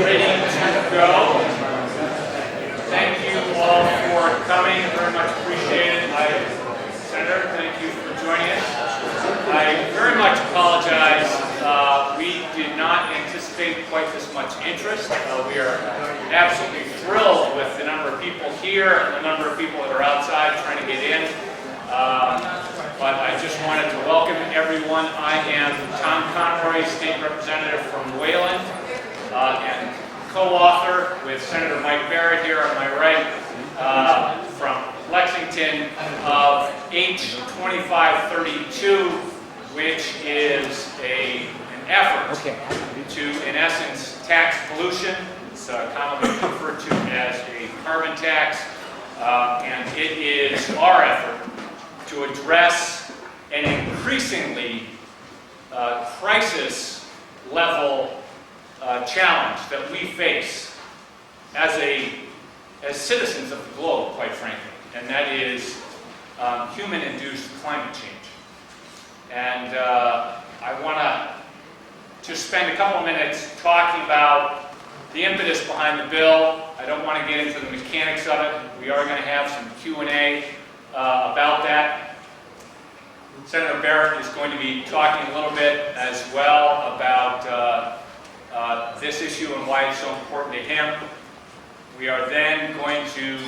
ready to go. Thank you all for coming. I very much appreciate it. Senator, thank you for joining us. I very much apologize. We did not anticipate quite this much interest. We are absolutely thrilled with the number of people here and the number of people that are outside trying to get in. But I just wanted to welcome everyone. I am Tom Conroy, State Representative from Wayland, and co-author with Senator Mike Barrett here on my right from Lexington of H 2532, which is an effort to, in essence, tax pollution. It's commonly referred to as a carbon tax, and it is our effort to address an increasingly crisis-level challenge that we face as citizens of the globe, quite frankly, and that is human-induced climate change. And I want to spend a couple of minutes talking about the impetus behind the bill. I don't want to get into the mechanics of it. We are going to have some Q&A about that. Senator Barrett is going to be talking a little bit as well about this issue and why it's so important to him. We are then going to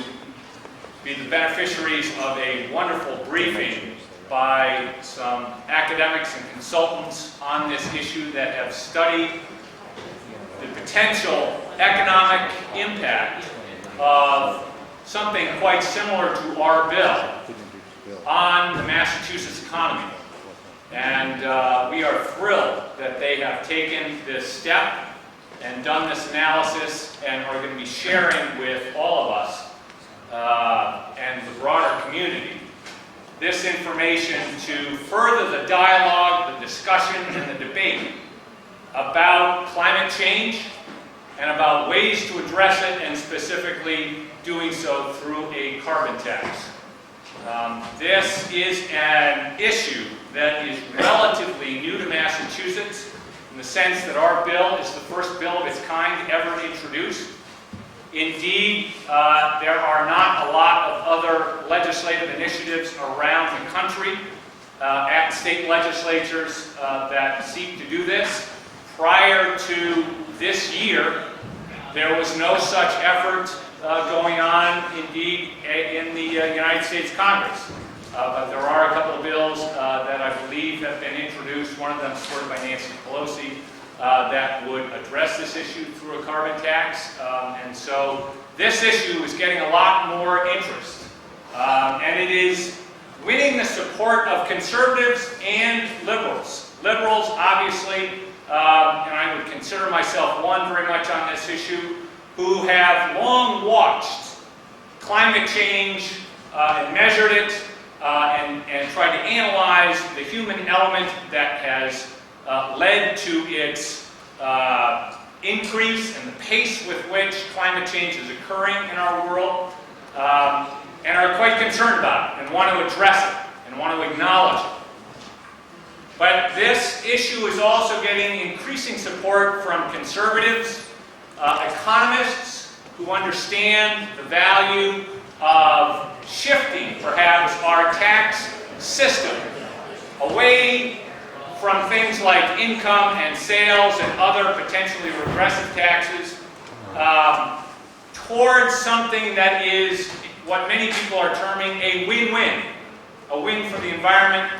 be the beneficiaries of a wonderful briefing by some academics and consultants on this issue that have studied the potential economic impact of something quite similar to our bill on the Massachusetts economy. And we are thrilled that they have taken this step and done this analysis and are going to be sharing with all of us and the broader community this information to further the dialogue, the discussion, and the debate about climate change and about ways to address it, and specifically doing so through a carbon tax. This is an issue that is relatively new to Massachusetts in the sense that our bill is the first bill of its kind ever introduced. Indeed, there are not a lot of other legislative initiatives around the country at state legislatures that seek to do this. Prior to this year, there was no such effort going on, indeed, in the United States Congress. But there are a couple of bills that I believe have been introduced, one of them supported by Nancy Pelosi, that would address this issue through a carbon tax. And so this issue is getting a lot more interest. And it is winning the support of conservatives and liberals. Liberals, obviously, and I would consider myself one very much on this issue, who have long watched climate change and measured it and tried to analyze the human element that has led to its increase and the pace with which climate change is occurring in our world, and are quite concerned about it and want to address it and want to acknowledge it. But this issue is also getting increasing support from conservatives, economists who understand the value of shifting, perhaps, our tax system away from things like income and sales and other potentially regressive taxes towards something that is what many people are terming a win-win. A win for the environment,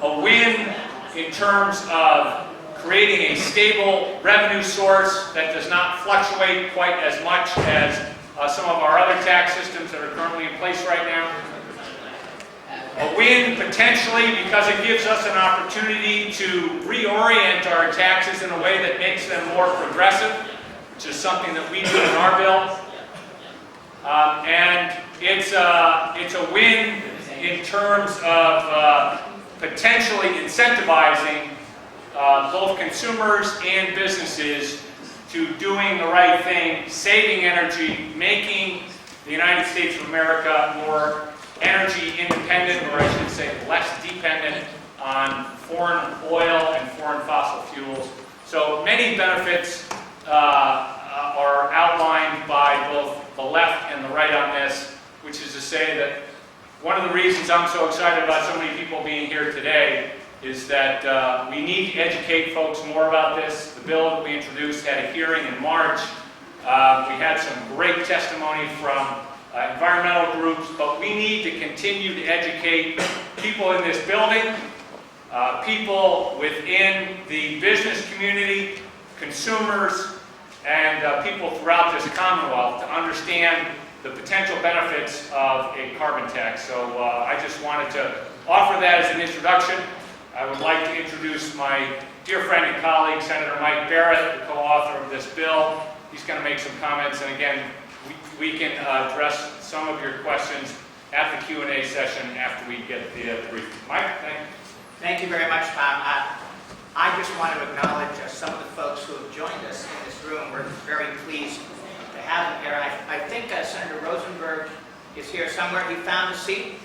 a win in terms of creating a stable revenue source that does not fluctuate quite as much as some of our other tax systems that are currently in place right now. A win potentially because it gives us an opportunity to reorient our taxes in a way that makes them more progressive, which is something that we do in our bill. And it's a win in terms of potentially incentivizing both consumers and businesses to doing the right thing, saving energy, making the United States of America more energy independent, or I should say less dependent on foreign oil and foreign fossil fuels. So many benefits are outlined by both the left and the right on this, which is to say that one of the reasons I'm so excited about so many people being here today is that we need to educate folks more about this. The bill that we introduced had a hearing in March. We had some great testimony from environmental groups, but we need to continue to educate people in this building, people within the business community, consumers, and people throughout this Commonwealth to understand the potential benefits of a carbon tax. So I just wanted to offer that as an introduction. I would like to introduce my dear friend and colleague, Senator Mike Barrett, the co-author of this bill. He's going to make some comments, and again, we can address some of your questions at the Q&A session after we get the briefing. Mike, thank you. Thank you very much, Tom. I just want to acknowledge some of the folks who have joined us in this room. We're very pleased to have them here. I think Senator Rosenberg is here somewhere. He found a seat.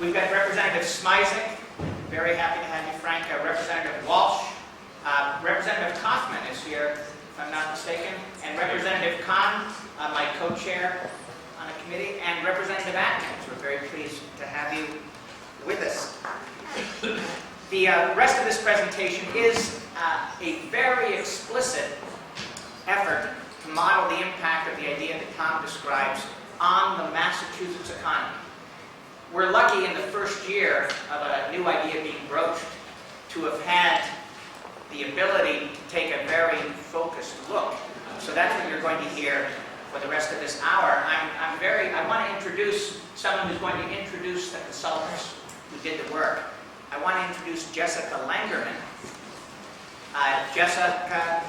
We've got Representative Smizek. Very happy to have you, Frank. Representative Walsh. Representative Kaufman is here, if I'm not mistaken. And Representative Kahn, my co-chair on a committee. And Representative Atkins. We're very pleased to have you with us. The rest of this presentation is a very explicit effort to model the impact of the idea that Tom describes on the Massachusetts economy. We're lucky in the first year of a new idea being broached to have had the ability to take a very focused look. So that's what you're going to hear for the rest of this hour. I want to introduce someone who's going to introduce the consultants who did the work. I want to introduce Jessica Langerman. Jessica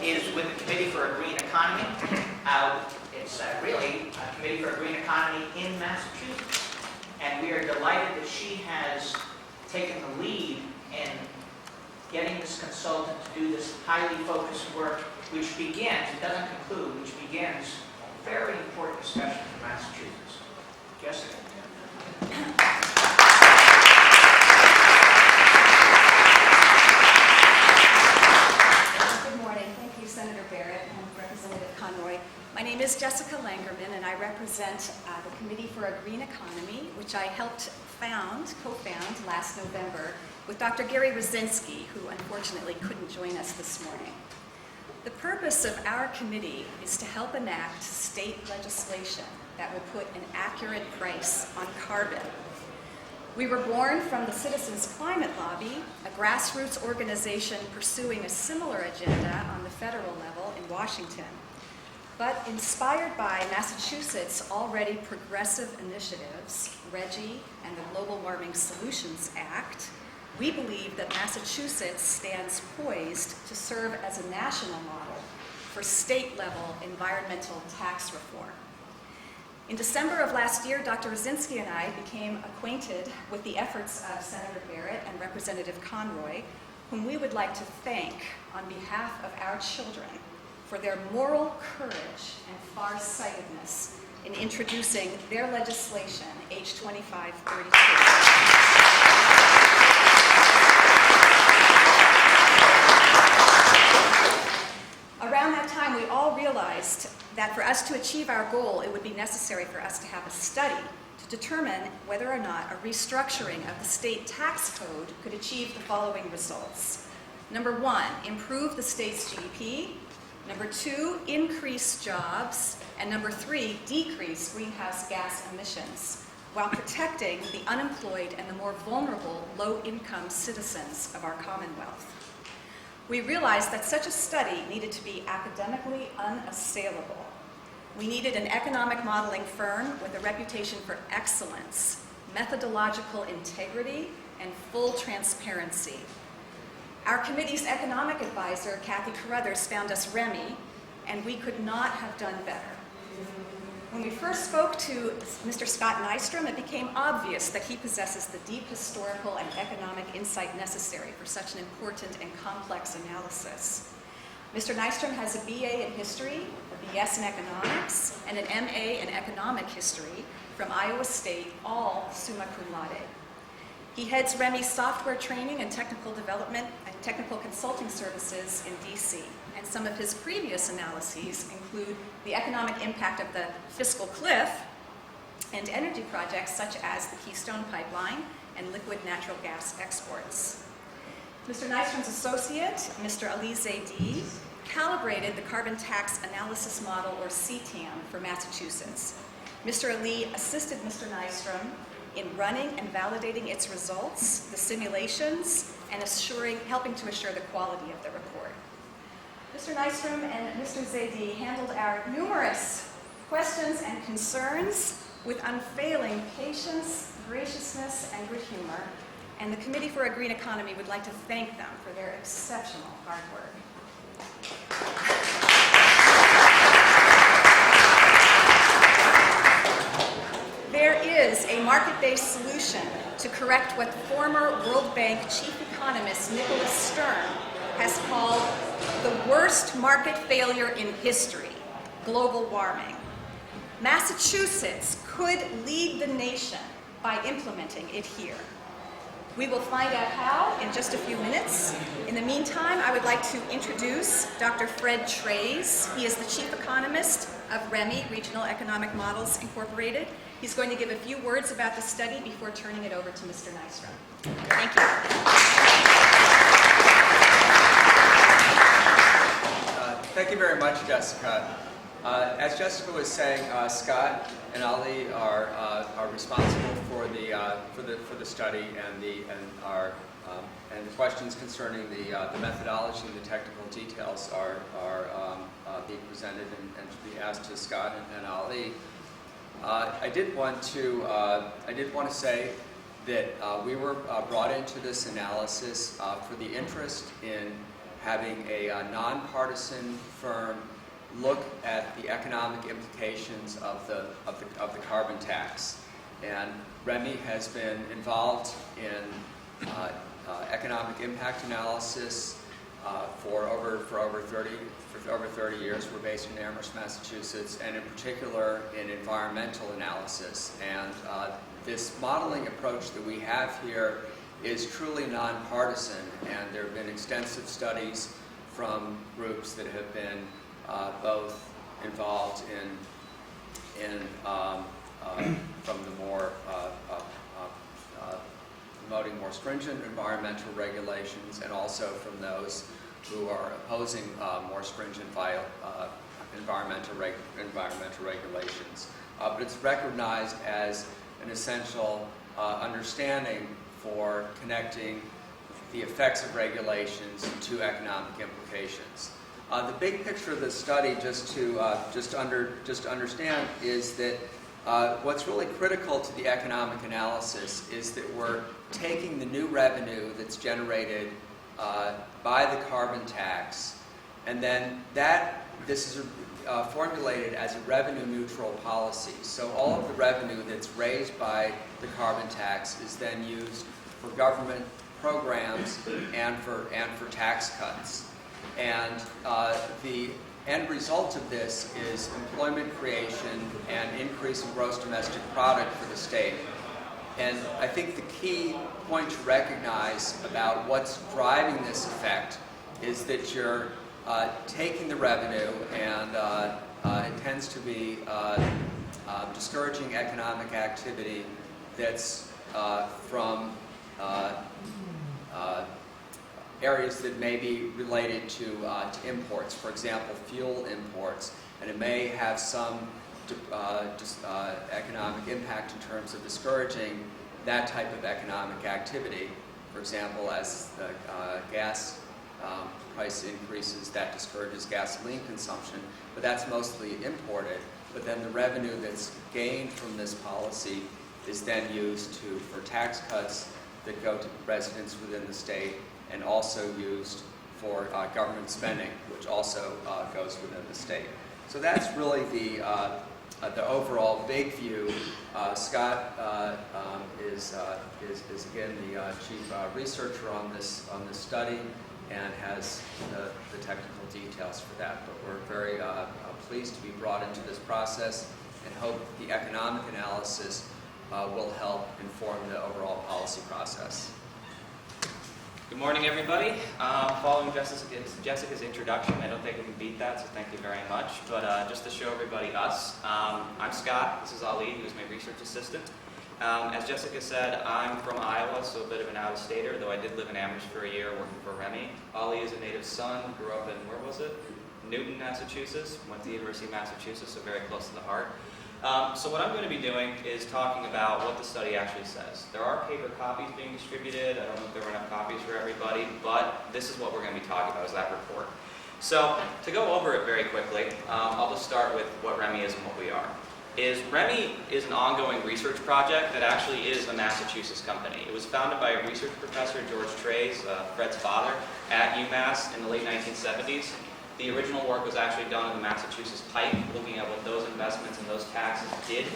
is with the Committee for a Green Economy. It's really a Committee for a Green Economy in Massachusetts. And we are delighted that she has taken the lead in getting this consultant to do this highly focused work, which begins, it doesn't conclude, which begins a very important discussion in Massachusetts. Jessica. Senator Barrett and Representative Conroy. My name is Jessica Langerman, and I represent the Committee for a Green Economy, which I helped co-found last November with Dr. Gary Rosinski, who unfortunately couldn't join us this morning. The purpose of our committee is to help enact state legislation that will put an accurate price on carbon. We were born from the Citizens Climate Lobby, a grassroots organization pursuing a similar agenda on the federal level in Washington. But inspired by Massachusetts' already progressive initiatives, RGGI and the Global Warming Solutions Act, we believe that Massachusetts stands poised to serve as a national model for state-level environmental tax reform. In December of last year, Dr. Rosinski and I became acquainted with the efforts of Senator Barrett and Representative Conroy, whom we would like to thank on behalf of our children for their moral courage and farsightedness in introducing their legislation, H. 2532. Around that time, we all realized that for us to achieve our goal, it would be necessary for us to have a study to determine whether or not a restructuring of the state tax code could achieve the following results. Number one, improve the state's GDP. Number two, increase jobs. And number three, decrease greenhouse gas emissions while protecting the unemployed and the more vulnerable low-income citizens of our Commonwealth. We realized that such a study needed to be academically unassailable. We needed an economic modeling firm with a reputation for excellence, methodological integrity, and full transparency. Our committee's economic advisor, Kathy Carruthers, found us REMI, and we could not have done better. When we first spoke to Mr. Scott Nystrom, it became obvious that he possesses the deep historical and economic insight necessary for such an important and complex analysis. Mr. Nystrom has a BA in history, a BS in economics, and an MA in economic history from Iowa State, all summa cum laude. He heads REMI's software training and technical development and technical consulting services in DC, and some of his previous analyses include the economic impact of the fiscal cliff and energy projects such as the Keystone Pipeline and liquid natural gas exports. Mr. Nystrom's associate, Mr. Ali Zaidi, calibrated the carbon tax analysis model, or CTAM, for Massachusetts. Mr. Ali assisted Mr. Nystrom in running and validating its results, the simulations, and helping to assure the quality of the report. Mr. Nystrom and Mr. Zaidi handled our numerous questions and concerns with unfailing patience, graciousness, and good humor, and the Committee for a Green Economy would like to thank them for their exceptional hard work. There is a market-based solution to correct what former World Bank chief economist Nicholas Stern has called the worst market failure in history, global warming. Massachusetts could lead the nation by implementing it here. We will find out how in just a few minutes. In the meantime, I would like to introduce Dr. Fred Trays. He is the chief economist of REMI, Regional Economic Models Incorporated. He's going to give a few words about the study before turning it over to Mr. Nystrom. Thank you. Thank you very much, Jessica. As Jessica was saying, Scott and Ali are responsible for the study and the questions concerning the methodology and the technical details are being presented and should be asked to Scott and Ali. I did want to say that we were brought into this analysis for the interest in having a nonpartisan firm look at the economic implications of the carbon tax. And REMI has been involved in economic impact analysis for over 30 years. We're based in Amherst, Massachusetts, and in particular in environmental analysis. And this modeling approach that we have here is truly nonpartisan, and there have been extensive studies from groups that have been both involved in from the more promoting more stringent environmental regulations, and also from those who are opposing more stringent environmental regulations. But it's recognized as an essential understanding for connecting the effects of regulations to economic implications. The big picture of this study, just to understand, is that what's really critical to the economic analysis is that we're taking the new revenue that's generated by the carbon tax, and then this is formulated as a revenue-neutral policy. So all of the revenue that's raised by the carbon tax is then used for government programs and for tax cuts. And the end result of this is employment creation and increase in gross domestic product for the state. And I think the key point to recognize about what's driving this effect is that you're taking the revenue, and it tends to be discouraging economic activity that's from areas that may be related to imports, for example, fuel imports, and it may have some economic impact in terms of discouraging that type of economic activity. For example, as the gas price increases, that discourages gasoline consumption, but that's mostly imported. But then the revenue that's gained from this policy is then used for tax cuts that go to residents within the state, and also used for government spending, which also goes within the state. So that's really the overall big view. Scott is again the chief researcher on this study and has the technical details for that. But we're very pleased to be brought into this process and hope the economic analysis will help inform the overall policy process. Good morning, everybody. Following Jessica's introduction, I don't think we can beat that, so thank you very much. But just to show everybody us, I'm Scott. This is Ali, who's my research assistant. As Jessica said, I'm from Iowa, so a bit of an out-of-stater, though I did live in Amherst for a year working for Remy. Ali is a native son, grew up in, where was it? Newton, Massachusetts. Went to the University of Massachusetts, so very close to the heart. So what I'm going to be doing is talking about what the study actually says. There are paper copies being distributed. I don't know if there were enough copies for everybody, but this is what we're going to be talking about, is that report. So to go over it very quickly, I'll just start with what Remy is and what we are. Remy is an ongoing research project that actually is a Massachusetts company. It was founded by a research professor, George Trays, Fred's father, at UMass in the late 1970s. The original work was actually done in the Massachusetts Pike, looking at what those investments and those taxes did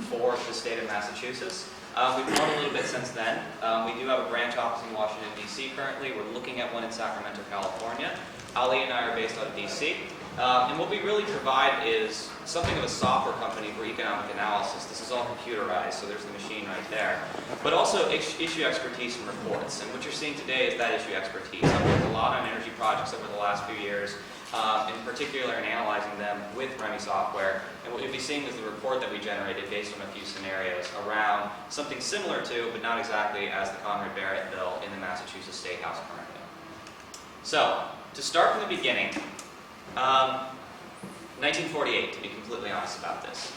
for the state of Massachusetts. We've grown a little bit since then. We do have a branch office in Washington, D.C. currently. We're looking at one in Sacramento, California. Ali and I are based out of D.C. And what we really provide is something of a software company for economic analysis. This is all computerized, so there's the machine right there. But also issue expertise and reports. And what you're seeing today is that issue expertise. I've worked a lot on energy projects over the last few years, in particular in analyzing them with Remy software. And what you'll be seeing is the report that we generated based on a few scenarios around something similar to, but not exactly as the Conrad-Barrett bill in the Massachusetts State House currently. So, to start from the beginning, 1948, to be completely honest about this.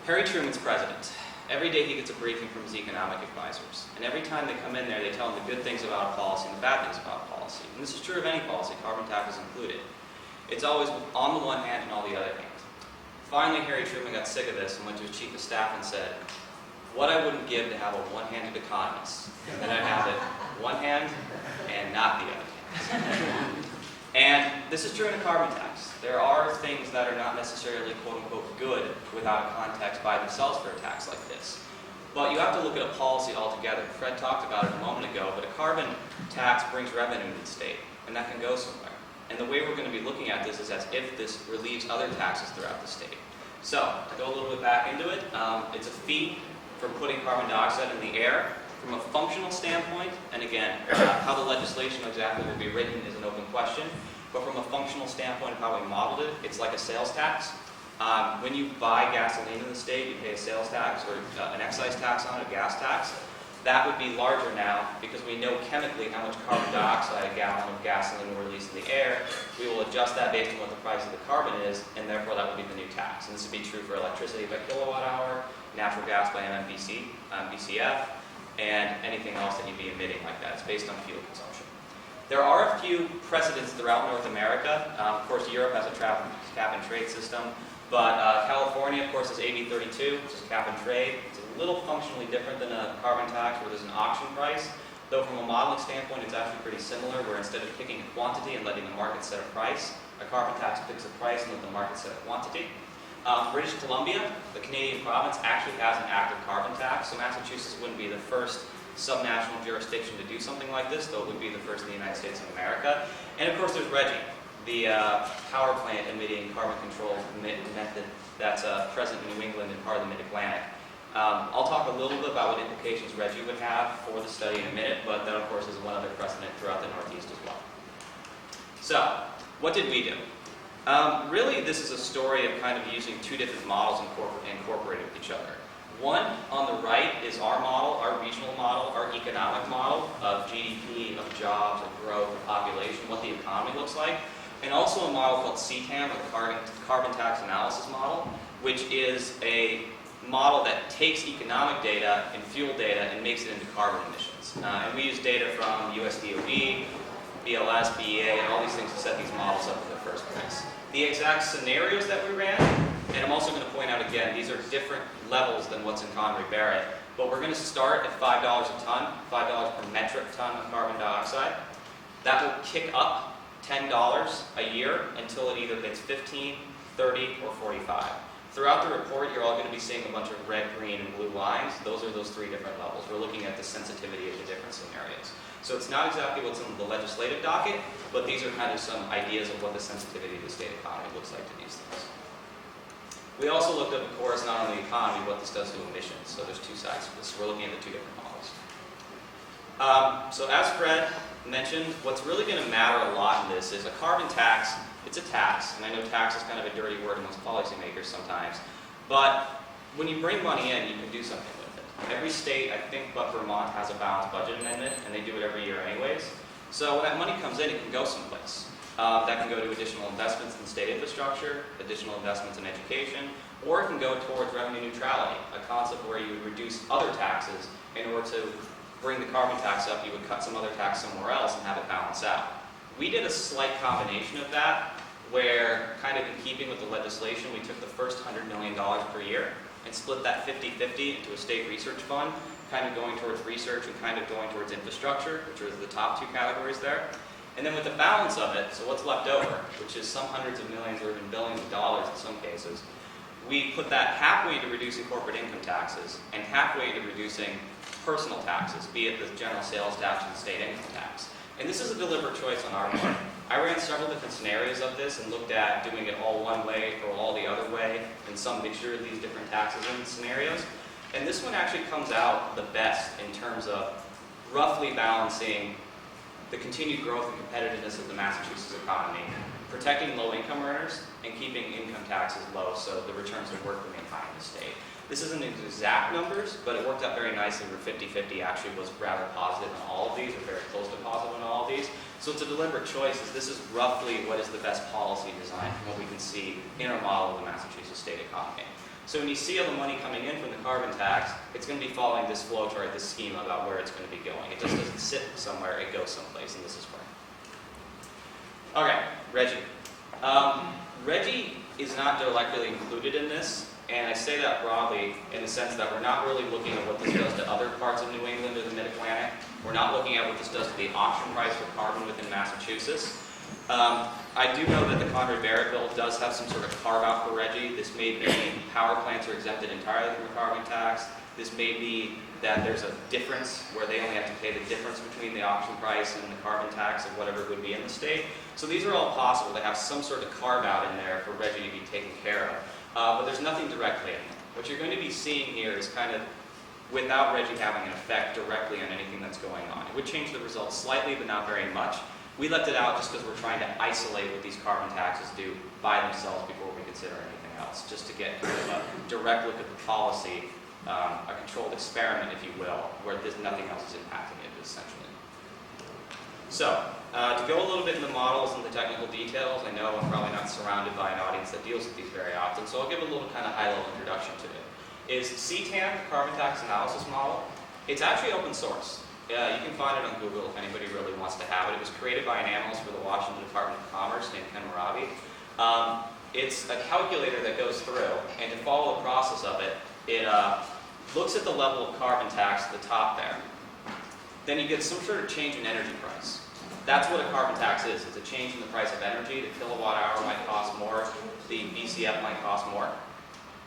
Harry Truman's president. Every day he gets a briefing from his economic advisors. And every time they come in there, they tell him the good things about a policy and the bad things about a policy. And this is true of any policy, carbon tax is included. It's always on the one hand and on the other hand. Finally, Harry Truman got sick of this and went to his chief of staff and said, what I wouldn't give to have a one-handed economist. And I'd have it one hand and not the other hand. And this is true in a carbon tax. There are things that are not necessarily quote-unquote good without a context by themselves for a tax like this. But you have to look at a policy altogether. Fred talked about it a moment ago, but a carbon tax brings revenue to the state, and that can go somewhere. And the way we're going to be looking at this is as if this relieves other taxes throughout the state. So, to go a little bit back into it, it's a fee for putting carbon dioxide in the air. From a functional standpoint, and again, how the legislation exactly will be written is an open question, but from a functional standpoint of how we modeled it, it's like a sales tax. When you buy gasoline in the state, you pay a sales tax or an excise tax on it, a gas tax. That would be larger now because we know chemically how much carbon dioxide a gallon of gasoline will release in the air. We will adjust that based on what the price of the carbon is, and therefore that would be the new tax. And this would be true for electricity by kilowatt hour, natural gas by BCF, and anything else that you'd be emitting like that. It's based on fuel consumption. There are a few precedents throughout North America. Of course, Europe has a cap and trade system, but California, of course, is AB 32, which is cap and trade. It's a little functionally different than a carbon tax where there's an auction price, though from a modeling standpoint, it's actually pretty similar, where instead of picking a quantity and letting the market set a price, a carbon tax picks a price and let the market set a quantity. British Columbia, the Canadian province, actually has an active carbon tax, so Massachusetts wouldn't be the first subnational jurisdiction to do something like this, though it would be the first in the United States of America. And of course there's RGGI, the power plant emitting carbon control method that's present in New England and part of the Mid-Atlantic. I'll talk a little bit about what implications RGGI would have for the study in a minute, but that of course is one other precedent throughout the Northeast as well. So, what did we do? Really, this is a story of kind of using two different models incorporated with each other. One, on the right, is our model, our regional model, our economic model of GDP, of jobs, of growth, of population, what the economy looks like. And also a model called CTAM, or Carbon Tax Analysis Model, which is a model that takes economic data and fuel data and makes it into carbon emissions. And we use data from USDOD, BLS, BEA, and all these things to set these models up in the first place. The exact scenarios that we ran, and I'm also going to point out again, these are different levels than what's in Conrad-Barrett, but we're going to start at $5 a ton, $5 per metric ton of carbon dioxide. That will kick up $10 a year until it either hits 15, 30, or 45. Throughout the report, you're all going to be seeing a bunch of red, green, and blue lines. Those are those three different levels. We're looking at the sensitivity of the different scenarios. So it's not exactly what's in the legislative docket, but these are kind of some ideas of what the sensitivity of the state economy looks like to these things. We also looked at, of course, not only the economy, what this does to emissions. So there's two sides to this. We're looking at the two different models. So as Fred mentioned, what's really going to matter a lot in this is a carbon tax. It's a tax, and I know tax is kind of a dirty word amongst policymakers sometimes, but when you bring money in, you can do something with it. Every state, I think but Vermont, has a balanced budget amendment, and they do it every year anyways. So when that money comes in, it can go someplace. That can go to additional investments in state infrastructure, additional investments in education, or it can go towards revenue neutrality, a concept where you would reduce other taxes in order to bring the carbon tax up. You would cut some other tax somewhere else and have it balance out. We did a slight combination of that, where, kind of in keeping with the legislation, we took the first $100 million per year and split that 50-50 into a state research fund, kind of going towards research and kind of going towards infrastructure, which are the top two categories there. And then with the balance of it, so what's left over, which is some hundreds of millions or even billions of dollars in some cases, we put that halfway to reducing corporate income taxes and halfway to reducing personal taxes, be it the general sales tax and state income tax. And this is a deliberate choice on our part. I ran several different scenarios of this and looked at doing it all one way or all the other way, and some mixture of these different taxes and scenarios. And this one actually comes out the best in terms of roughly balancing the continued growth and competitiveness of the Massachusetts economy, protecting low-income earners, and keeping income taxes low so the returns to work remain high in the state. This isn't exact numbers, but it worked out very nicely where 50-50 actually was rather positive on all of these, or very close to positive on all of these. So it's a deliberate choice, as this is roughly what is the best policy design from what we can see in our model of the Massachusetts state economy. So when you see all the money coming in from the carbon tax, it's going to be following this flow chart, this schema about where it's going to be going. It just doesn't sit somewhere, it goes someplace, and this is where. Okay, Reggie. Reggie is not directly included in this, and I say that broadly in the sense that we're not really looking at what this does to other parts of New England or the Mid-Atlantic. We're not looking at what this does to the auction price for carbon within Massachusetts. I do know that the Conrad-Barrett bill does have some sort of carve-out for Reggie. This may be power plants are exempted entirely from the carbon tax. This may be that there's a difference where they only have to pay the difference between the auction price and the carbon tax of whatever it would be in the state. So these are all possible to have some sort of carve-out in there for Reggie to be taken care of. But there's nothing directly in there. What you're going to be seeing here is kind of without Reggie having an effect directly on anything that's going on. It would change the results slightly, but not very much. We left it out just because we're trying to isolate what these carbon taxes do by themselves before we consider anything else, just to get kind of a direct look at the policy, a controlled experiment, if you will, where nothing else is impacting it, essentially. So, to go a little bit into the models and the technical details, I know I'm probably not surrounded by an audience that deals with these very often, so I'll give a little kind of high-level introduction to it. Is CTAM, the Carbon Tax Analysis Model, it's actually open source. You can find it on Google if anybody really wants to have it. It was created by an analyst for the Washington Department of Commerce named Ken Marabi. It's a calculator that goes through, and to follow the process of it, it looks at the level of carbon tax at the top there. Then you get some sort of change in energy price. That's what a carbon tax is. It's a change in the price of energy. The kilowatt hour might cost more. The BCF might cost more.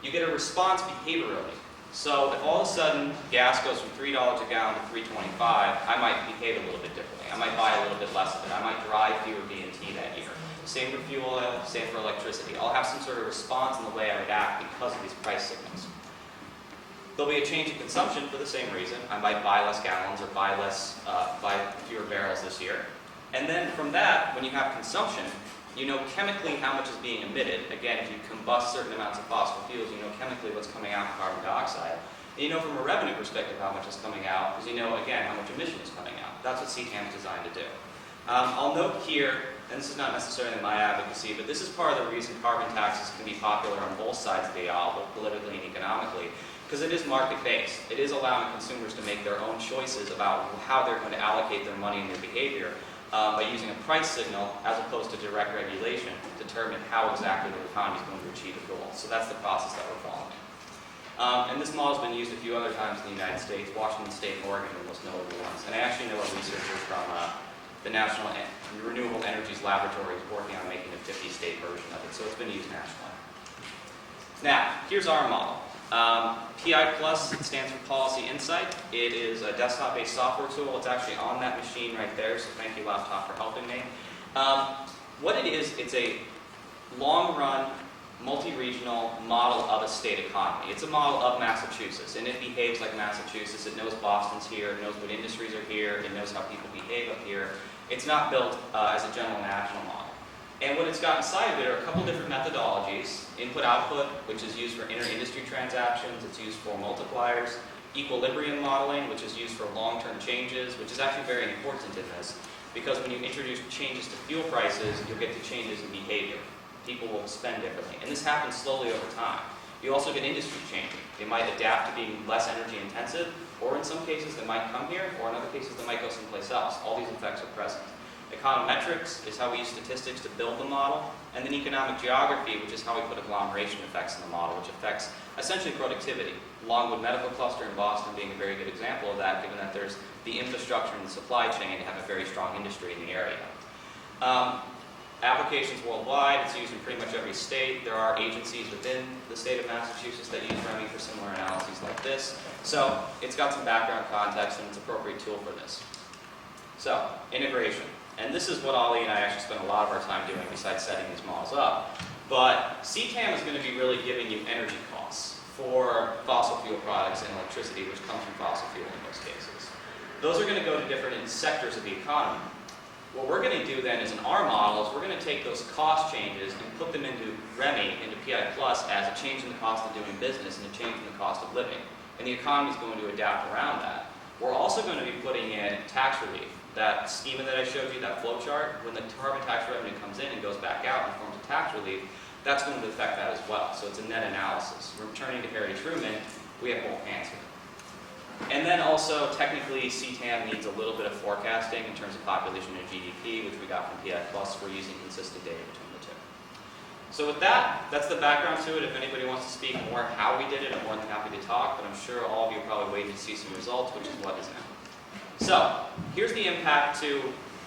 You get a response behaviorally. So if all of a sudden gas goes from $3 a gallon to $3.25, I might behave a little bit differently. I might buy a little bit less of it. I might drive fewer B&T that year. Same for fuel oil, same for electricity. I'll have some sort of response in the way I would act because of these price signals. There'll be a change in consumption for the same reason. I might buy less gallons or buy fewer barrels this year. And then from that, when you have consumption, you know chemically how much is being emitted. Again, if you combust certain amounts of fossil fuels, you know chemically what's coming out in carbon dioxide. And you know from a revenue perspective how much is coming out, because you know, again, how much emission is coming out. That's what CTAM is designed to do. I'll note here, and this is not necessarily my advocacy, but this is part of the reason carbon taxes can be popular on both sides of the aisle, both politically and economically, because it is market-based. It is allowing consumers to make their own choices about how they're going to allocate their money and their behavior. By using a price signal as opposed to direct regulation to determine how exactly the economy is going to achieve a goal. So that's the process that we're following. And this model has been used a few other times in the United States. Washington State and Oregon are the most notable ones. And I actually know a researcher from the National Renewable Energies Laboratory is working on making a 50-state version of it. So it's been used nationally. Now, here's our model. PI Plus stands for Policy Insight. It is a desktop-based software tool. It's actually on that machine right there, so thank you, laptop, for helping me. What it is, it's a long-run multi-regional model of a state economy. It's a model of Massachusetts, and it behaves like Massachusetts. It knows Boston's here, it knows what industries are here, it knows how people behave up here. It's not built as a general national model. And what it's got inside of it are a couple different methodologies. Input-output, which is used for inter-industry transactions. It's used for multipliers. Equilibrium modeling, which is used for long-term changes, which is actually very important in this, because when you introduce changes to fuel prices, you'll get to changes in behavior. People will spend differently. And this happens slowly over time. You also get industry changing. They might adapt to being less energy intensive, or in some cases they might come here, or in other cases they might go someplace else. All these effects are present. Econometrics is how we use statistics to build the model, and then economic geography, which is how we put agglomeration effects in the model, which affects essentially productivity. Longwood Medical Cluster in Boston being a very good example of that, given that there's the infrastructure and the supply chain to have a very strong industry in the area. Applications worldwide, it's used in pretty much every state. There are agencies within the state of Massachusetts that use REMI for similar analyses like this. So it's got some background context and it's an appropriate tool for this. So, integration. And this is what Ollie and I actually spend a lot of our time doing besides setting these models up. But CTAM is going to be really giving you energy costs for fossil fuel products and electricity, which comes from fossil fuel in most cases. Those are going to go to different sectors of the economy. What we're going to do then is in our models, we're going to take those cost changes and put them into REMI, into PI Plus, as a change in the cost of doing business and a change in the cost of living. And the economy is going to adapt around that. We're also going to be putting in tax relief. That schema that I showed you, that flow chart, when the carbon tax revenue comes in and goes back out in forms of tax relief, that's going to affect that as well. So it's a net analysis. Returning to Harry Truman, we have both hands here. And then also, technically, CTAM needs a little bit of forecasting in terms of population and GDP, which we got from PI Plus. We're using consistent data between the two. So with that, that's the background to it. If anybody wants to speak more how we did it, I'm more than happy to talk, but I'm sure all of you are probably waiting to see some results, which is what is now. So, here's the impact to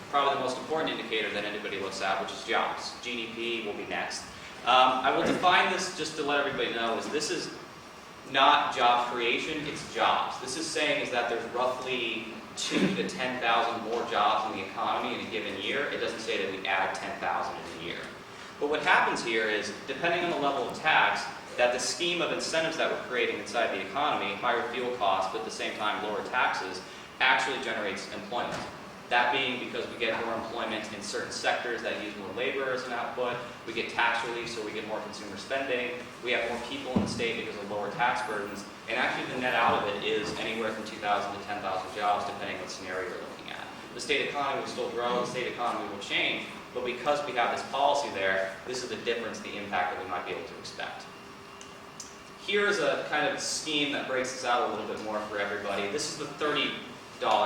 probably the most important indicator that anybody looks at, which is jobs. GDP will be next. I will define this just to let everybody know, is this is not job creation, it's jobs. This is saying is that there's roughly 2,000 to 10,000 more jobs in the economy in a given year. It doesn't say that we add 10,000 in a year. But what happens here is, depending on the level of tax, that the scheme of incentives that we're creating inside the economy, higher fuel costs, but at the same time lower taxes, actually generates employment. That being because we get more employment in certain sectors that use more labor as an output, we get tax relief so we get more consumer spending, we have more people in the state because of lower tax burdens, and actually the net out of it is anywhere from 2,000 to 10,000 jobs depending on the scenario you're looking at. The state economy will still grow, the state economy will change, but because we have this policy there, this is the difference, the impact that we might be able to expect. Here's a kind of scheme that breaks this out a little bit more for everybody. This is the $30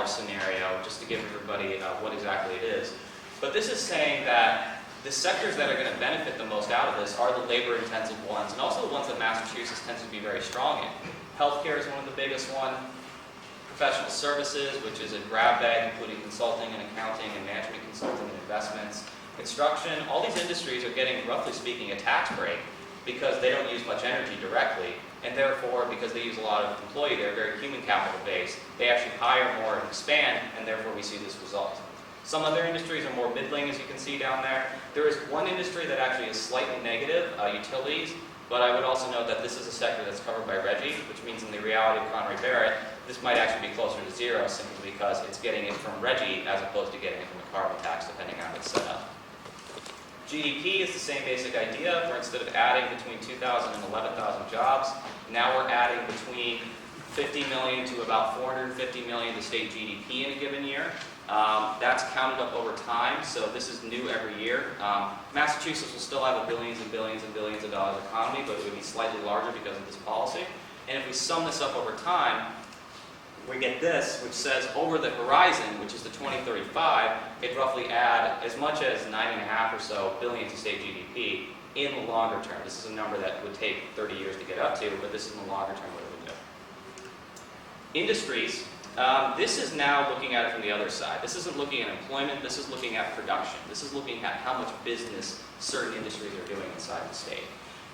scenario, just to give everybody what exactly it is. But this is saying that the sectors that are going to benefit the most out of this are the labor-intensive ones, and also the ones that Massachusetts tends to be very strong in. Healthcare is one of the biggest one. Professional services, which is a grab bag, including consulting and accounting and management consulting and investments. Construction, all these industries are getting, roughly speaking, a tax break because they don't use much energy directly, and therefore, because they use a lot of employee, they're very human capital based, they actually hire more and expand, and therefore we see this result. Some other industries are more middling, as you can see down there. There is one industry that actually is slightly negative, utilities, but I would also note that this is a sector that's covered by RGGI, which means in the reality of Conroy Barrett, this might actually be closer to zero simply because it's getting it from RGGI as opposed to getting it from a carbon tax, depending on how it's set up. GDP is the same basic idea, where instead of adding between 2,000 and 11,000 jobs, now we're adding between 50 million to about 450 million to state GDP in a given year. That's counted up over time, so this is new every year. Massachusetts will still have a billions and billions and billions of dollars economy, but it would be slightly larger because of this policy. And if we sum this up over time, we get this, which says over the horizon, which is the 2035, it'd roughly add as much as 9.5 or so billion to state GDP in the longer term. This is a number that would take 30 years to get up to, but this is in the longer term what it would do. Industries, this is now looking at it from the other side. This isn't looking at employment, this is looking at production. This is looking at how much business certain industries are doing inside the state.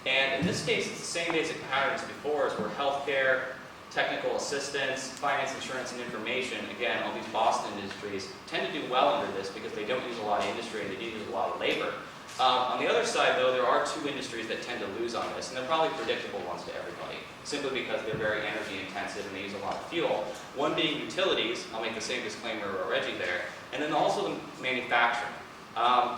And in this case, it's the same basic pattern as before, as where healthcare, technical assistance, finance, insurance, and information, again, all these Boston industries tend to do well under this because they don't use a lot of industry and they do use a lot of labor. On the other side, though, there are two industries that tend to lose on this, and they're probably predictable ones to everybody, simply because they're very energy intensive and they use a lot of fuel. One being utilities, I'll make the same disclaimer already there, and then also the manufacturing.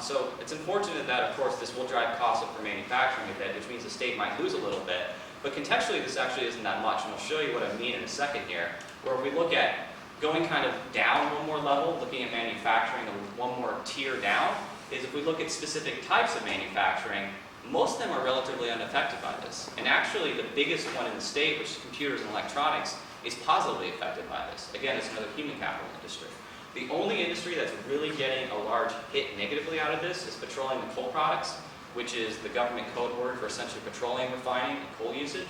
So it's unfortunate that, of course, this will drive costs up for manufacturing a bit, which means the state might lose a little bit. But contextually, this actually isn't that much, and I'll show you what I mean in a second here, where if we look at going kind of down one more level, looking at manufacturing one more tier down, is if we look at specific types of manufacturing, most of them are relatively unaffected by this. And actually, the biggest one in the state, which is computers and electronics, is positively affected by this. Again, it's another human capital industry. The only industry that's really getting a large hit negatively out of this is petroleum and coal products, which is the government code word for essentially petroleum refining and coal usage.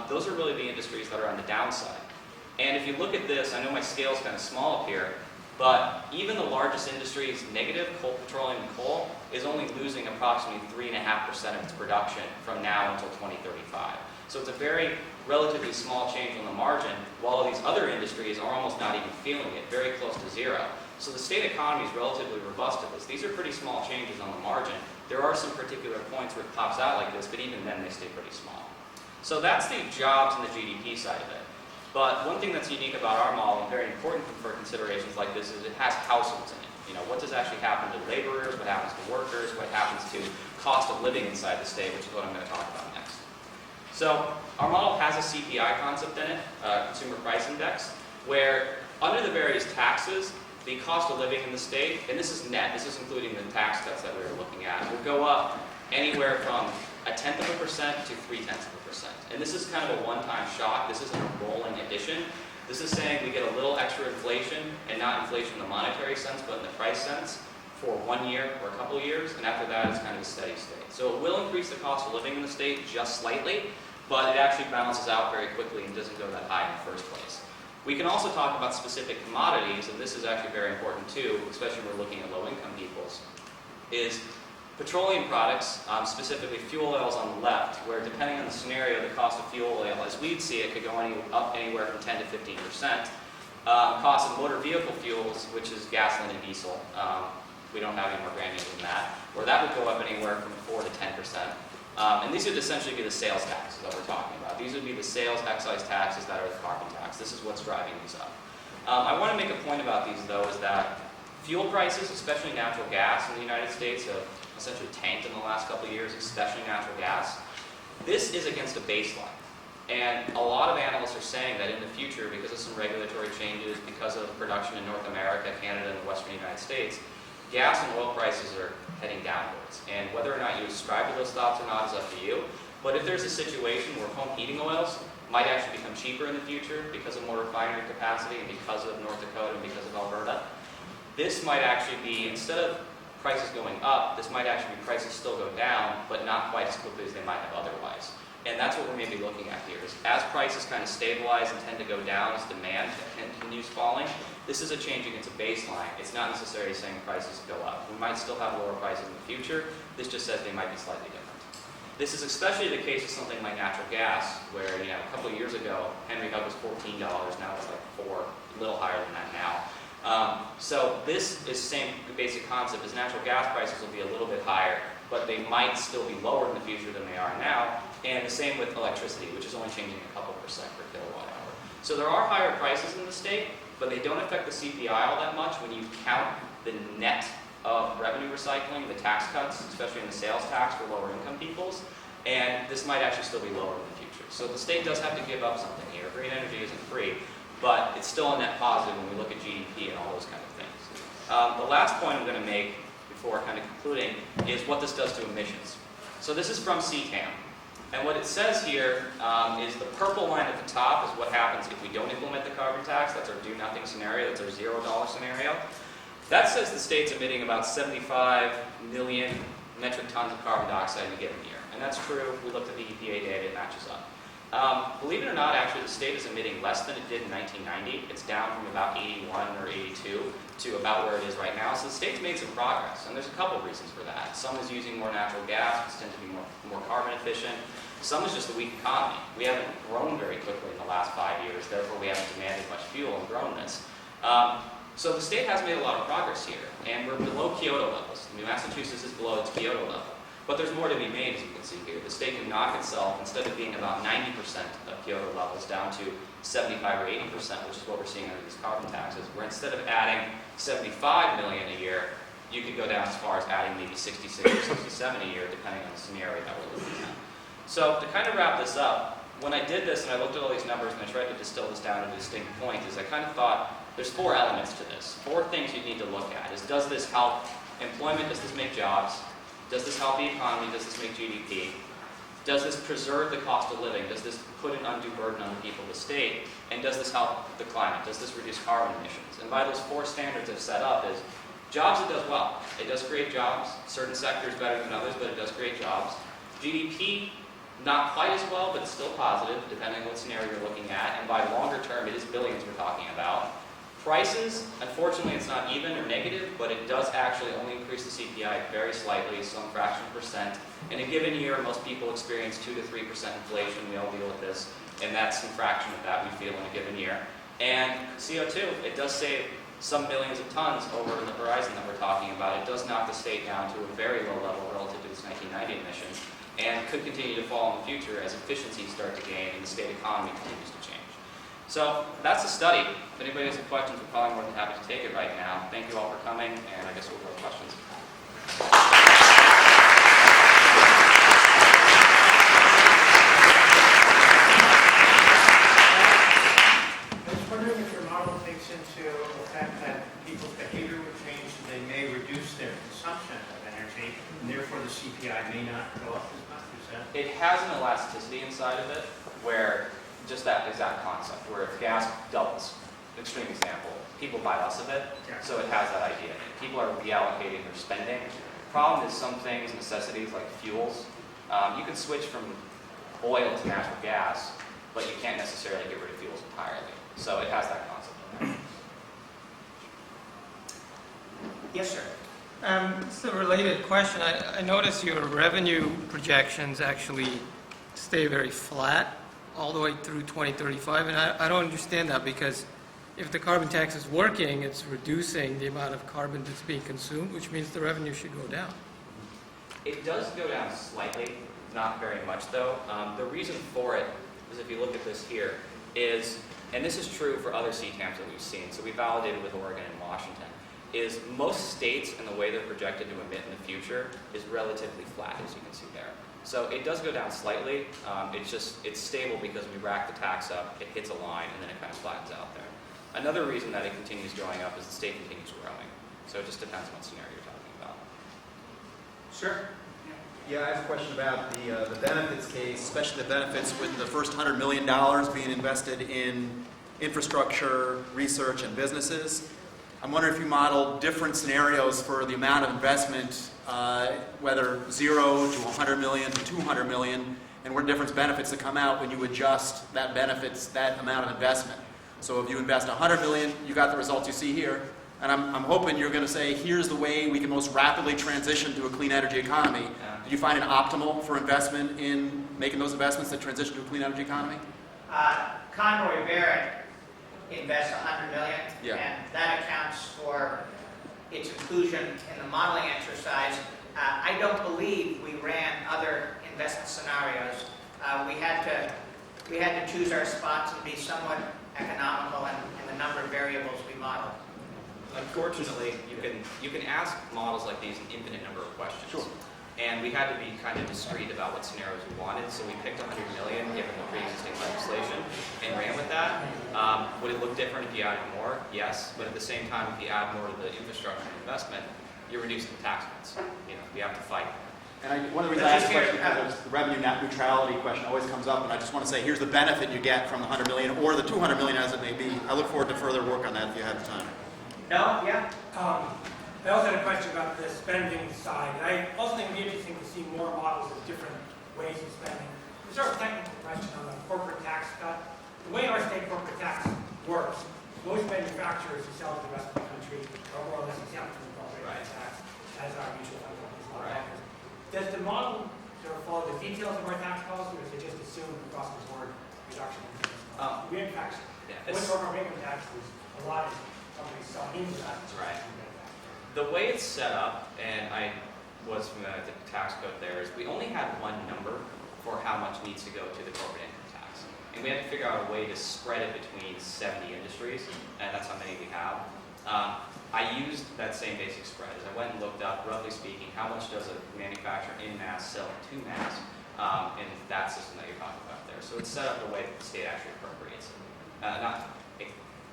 Those are really the industries that are on the downside. And if you look at this, I know my scale is kind of small up here, but even the largest industries negative, petroleum and coal, is only losing approximately 3.5% of its production from now until 2035. So it's a very relatively small change on the margin, while these other industries are almost not even feeling it, very close to zero. So the state economy is relatively robust to this. These are pretty small changes on the margin. There are some particular points where it pops out like this, but even then they stay pretty small. So that's the jobs and the GDP side of it. But one thing that's unique about our model, and very important for considerations like this, is it has households in it. You know, what does actually happen to laborers, what happens to workers, what happens to cost of living inside the state, which is what I'm going to talk about next. So our model has a CPI concept in it, Consumer Price Index, where under the various taxes, the cost of living in the state, and this is net, this is including the tax cuts that we were looking at, will go up anywhere from 0.1% to 0.3%. And this is kind of a one-time shock. This isn't a rolling addition. This is saying we get a little extra inflation, and not inflation in the monetary sense, but in the price sense, for 1 year or a couple of years, and after that it's kind of a steady state. So it will increase the cost of living in the state just slightly, but it actually balances out very quickly and doesn't go that high in the first place. We can also talk about specific commodities, and this is actually very important too, especially when we're looking at low-income peoples, is petroleum products, specifically fuel oils on the left, where depending on the scenario, the cost of fuel oil, as we'd see it, could go up anywhere from 10 to 15%. Cost of motor vehicle fuels, which is gasoline and diesel, we don't have any more granular than that, where that would go up anywhere from 4 to 10%. And these would essentially be the sales taxes that we're talking about. These would be the sales excise taxes that are the carbon tax. This is what's driving these up. I want to make a point about these, though, is that fuel prices, especially natural gas in the United States, have essentially tanked in the last couple of years, especially natural gas. This is against a baseline. And a lot of analysts are saying that in the future, because of some regulatory changes, because of production in North America, Canada, and the Western United States, gas and oil prices are heading downwards. And whether or not you subscribe to those thoughts or not is up to you. But if there's a situation where home heating oils might actually become cheaper in the future because of more refinery capacity and because of North Dakota and because of Alberta, this might actually be, instead of prices going up, this might actually be prices still go down, but not quite as quickly as they might have otherwise. And that's what we're maybe looking at here, is as prices kind of stabilize and tend to go down as demand continues falling, this is a change against a baseline. It's not necessarily saying prices go up. We might still have lower prices in the future. This just says they might be slightly different. This is especially the case with something like natural gas, where a couple of years ago, Henry Hub was $14, now it's like $4, a little higher than that now. So this is the same basic concept, as natural gas prices will be a little bit higher, but they might still be lower in the future than they are now. And the same with electricity, which is only changing a couple % per kilowatt hour. So there are higher prices in the state, but they don't affect the CPI all that much when you count the net of revenue recycling, the tax cuts, especially in the sales tax for lower income peoples. And this might actually still be lower in the future. So the state does have to give up something here. Green energy isn't free, but it's still a net positive when we look at GDP and all those kind of things. The last point I'm going to make before kind of concluding is what this does to emissions. So this is from CTAM. And what it says here is the purple line at the top is what happens if we don't implement the carbon tax. That's our do-nothing scenario. That's our $0 scenario. That says the state's emitting about 75 million metric tons of carbon dioxide in a given year. And that's true. We looked at the EPA data. It matches up. Believe it or not, actually, the state is emitting less than it did in 1990. It's down from about 81 or 82 to about where it is right now. So the state's made some progress, and there's a couple reasons for that. Some is using more natural gas, which tends to be more carbon efficient. Some is just the weak economy. We haven't grown very quickly in the last 5 years, therefore we haven't demanded much fuel and grown this. So the state has made a lot of progress here, and we're below Kyoto levels. New Massachusetts is below its Kyoto level. But there's more to be made, as you can see here. The state can knock itself, instead of being about 90% of Kyoto levels, down to 75 or 80%, which is what we're seeing under these carbon taxes, where instead of adding 75 million a year, you could go down as far as adding maybe 66 or 67 a year, depending on the scenario that we're looking at. So to kind of wrap this up, when I did this and I looked at all these numbers and I tried to distill this down to a distinct point, is I kind of thought there's 4 elements to this. 4 things you need to look at. Is, does this help employment? Does this make jobs? Does this help the economy? Does this make GDP? Does this preserve the cost of living? Does this put an undue burden on the people of the state? And does this help the climate? Does this reduce carbon emissions? And by those 4 standards I've set up is, jobs it does well. It does create jobs. Certain sectors better than others, but it does create jobs. GDP, not quite as well, but still positive, depending on what scenario you're looking at. And by longer term, it is billions we're talking about. Prices, unfortunately, it's not even or negative, but it does actually only increase the CPI very slightly, some fraction of percent. In a given year, most people experience 2 to 3% inflation. We all deal with this, and that's some fraction of that we feel in a given year. And CO2, it does save some millions of tons over the horizon that we're talking about. It does knock the state down to a very low level relative to its 1990 emissions, and could continue to fall in the future as efficiencies start to gain and the state economy continues to change. So that's the study. If anybody has any questions, we're probably more than happy to take it right now. Thank you all for coming, and I guess we'll go to questions. I was wondering if your model takes into the fact that people's behavior will change and they may reduce their consumption of energy, and therefore the CPI may not go up as much. Is that? It has an elasticity inside of it, where just that exact concept, where if gas doubles, extreme example, people buy less of it, so it has that idea. People are reallocating their spending. The problem is some things, necessities like fuels, you can switch from oil to natural gas, but you can't necessarily get rid of fuels entirely. So it has that concept in there. Yes, sir. It's a related question. I notice your revenue projections actually stay very flat all the way through 2035, and I don't understand that, because if the carbon tax is working, it's reducing the amount of carbon that's being consumed, which means the revenue should go down. It does go down slightly, not very much though. The reason for it is, if you look at this here, is, and this is true for other CTAMs that we've seen, so we validated with Oregon and Washington, is most states and the way they're projected to emit in the future is relatively flat, as you can see there. So it does go down slightly. It's stable because we rack the tax up, it hits a line, and then it kind of flattens out there. Another reason that it continues going up is the state continues growing. So it just depends on what scenario you're talking about. Sir? Yeah, I have a question about the benefits case, especially the benefits with the first $100 million being invested in infrastructure, research, and businesses. I'm wondering if you model different scenarios for the amount of investment, whether 0 to 100 million to 200 million, and what different benefits that come out when you adjust that amount of investment. So if you invest 100 million, you got the results you see here. And I'm hoping you're going to say, here's the way we can most rapidly transition to a clean energy economy. Did you find it optimal for investment in making those investments that transition to a clean energy economy? Conroy Barrett invests $100 million, Yeah. and that accounts for its inclusion in the modeling exercise. I don't believe we ran other investment scenarios. We had to choose our spots and be somewhat economical in the number of variables we modeled. Unfortunately, you can ask models like these an infinite number of questions. Sure. And we had to be kind of discreet about what scenarios we wanted, so we picked 100 million given the pre-existing legislation and ran with that. Would it look different if you added more? Yes, but at the same time, if you add more to the infrastructure investment, you're reducing the tax cuts. We have to fight. And one of the reasons I asked the question is because the revenue neutrality question always comes up, and I just want to say, here's the benefit you get from the 100 million or the 200 million as it may be. I look forward to further work on that if you have the time. No? Yeah? I also had a question about the spending side. I also think it would be interesting to see more models of different ways of spending. There's sort of a technical question on the corporate tax cut. The way our state corporate tax works, most manufacturers who sell to the rest of the country are more or less exempt from the corporate tax, as are mutual fund companies. Right. Does the model sort of follow the details of our tax policy, or does it just assume across the board reduction in income? We in fact, Yeah, with our income tax is a lot somebody's selling into that. Right. The way it's set up, and I was familiar with the tax code there, is we only had one number for how much needs to go to the corporate income tax. And we had to figure out a way to spread it between 70 industries, and that's how many we have. I used that same basic spread. As I went and looked up, roughly speaking, how much does a manufacturer in mass sell to mass in that system that you're talking about there. So it's set up the way that the state actually appropriates it. Not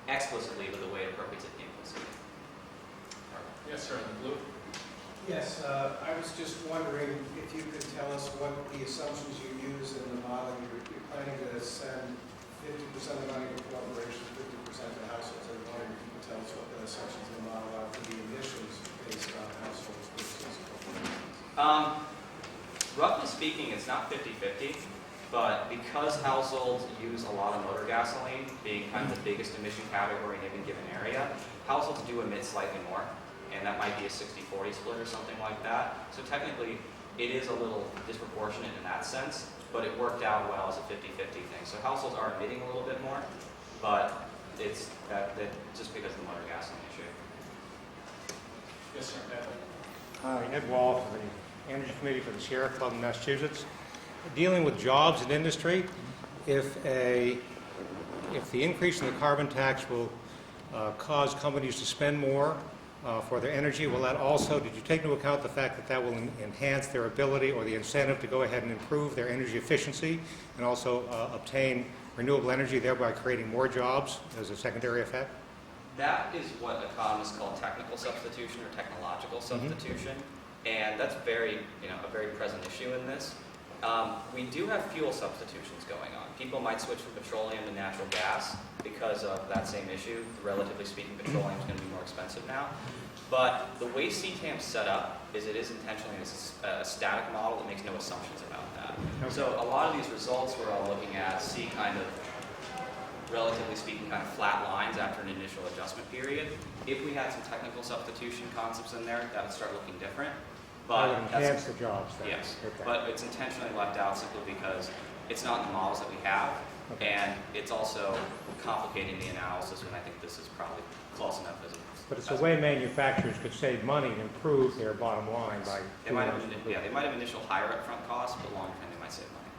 explicitly, but the way it appropriates it implicitly. Yes, sir, in the blue. Yes, I was just wondering if you could tell us what the assumptions you use in the model. You're planning to send 50% of money to corporations, 50% to households. I was wondering if you could tell us what the assumptions in the model are for the emissions based on households versus corporations. Roughly speaking, it's not 50-50, but because households use a lot of motor gasoline, being kind of the biggest emission category in any given area, households do emit slightly more, and that might be a 60-40 split or something like that. So technically, it is a little disproportionate in that sense, but it worked out well as a 50-50 thing. So households are emitting a little bit more, but it's that just because of the motor gasoline issue. Yes, sir. Hi, Ed Wall from the Energy Committee for the Sierra Club in Massachusetts. Dealing with jobs and industry, if the increase in the carbon tax will cause companies to spend more for their energy, will that also, did you take into account the fact that that will enhance their ability or the incentive to go ahead and improve their energy efficiency and also obtain renewable energy, thereby creating more jobs as a secondary effect? That is what economists call technical substitution or technological substitution, and that's a very present issue in this. We do have fuel substitutions going on. People might switch from petroleum to natural gas because of that same issue. Relatively speaking, petroleum is going to be more expensive now. But the way CTAM's set up is it is intentionally a static model that makes no assumptions about that. Okay. So a lot of these results we're all looking at see kind of, relatively speaking, kind of flat lines after an initial adjustment period. If we had some technical substitution concepts in there, that would start looking different. But That would enhance the jobs then? Yes, Okay. but it's intentionally left out simply because it's not in the models that we have, Okay. and it's also complicating the analysis, and I think this is probably close enough as But it's a way manufacturers could save money and improve their bottom line by they doing might have, those. they might have initial higher upfront costs, but long term they might save money.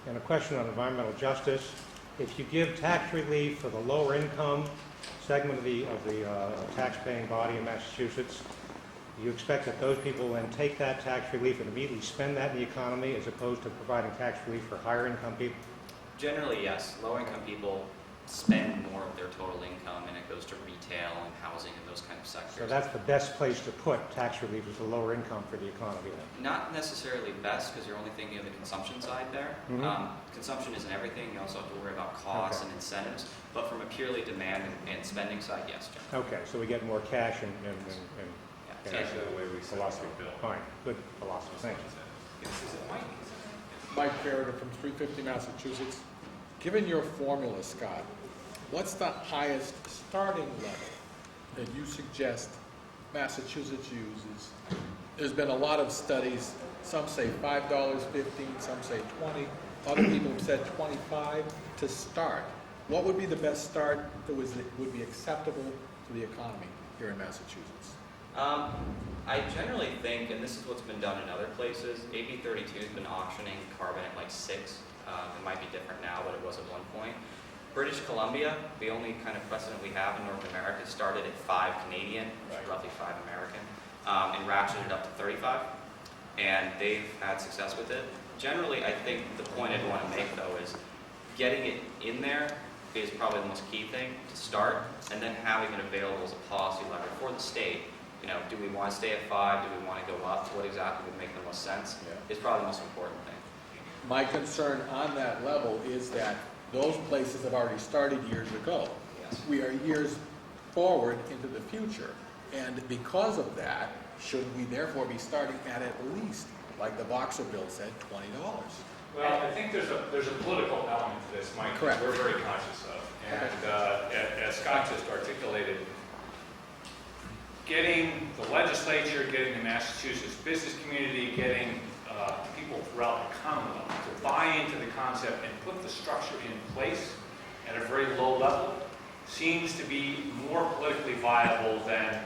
And a question on environmental justice. If you give tax relief for the lower income segment of the tax-paying body in Massachusetts, do you expect that those people will then take that tax relief and immediately spend that in the economy as opposed to providing tax relief for higher income people? Generally, yes. Low income people spend more of their total income, and it goes to retail and housing and those kind of sectors. So that's the best place to put tax relief is the lower income for the economy then? Not necessarily best, because you're only thinking of the consumption side there. Consumption isn't everything. You also have to worry about costs and incentives. But from a purely demand and spending side, yes, John. Okay, so we get more cash and Yeah. that's the way we philosophy. Fine, good philosophy, thank you. Mike Farrader from 350 Massachusetts. Given your formula, Scott, what's the highest starting level that you suggest Massachusetts uses? There's been a lot of studies. Some say $5.15, some say $20. Other people have said $25 to start. What would be the best start that would be acceptable to the economy here in Massachusetts? I generally think, and this is what's been done in other places, AB 32 has been auctioning carbon at like 6. It might be different now, but it was at one point. British Columbia, the only kind of precedent we have in North America, started at 5 Canadian, roughly 5 American, and ratcheted up to 35. And they've had success with it. Generally, I think the point I'd want to make, though, is getting it in there is probably the most key thing to start, and then having it available as a policy lever for the state. You know, do we want to stay at 5? Do we want to go up? What exactly would make the most sense? Is probably the most important thing. My concern on that level is that those places have already started years ago. Yes. We are years forward into the future. And because of that, should we therefore be starting at least, like the Boxer bill said, $20? Well, I think there's a political element to this, Mike, Correct. that we're very conscious of. And as Scott just articulated, getting the legislature, getting the Massachusetts business community, getting people throughout the Commonwealth to buy into the concept and put the structure in place at a very low level seems to be more politically viable than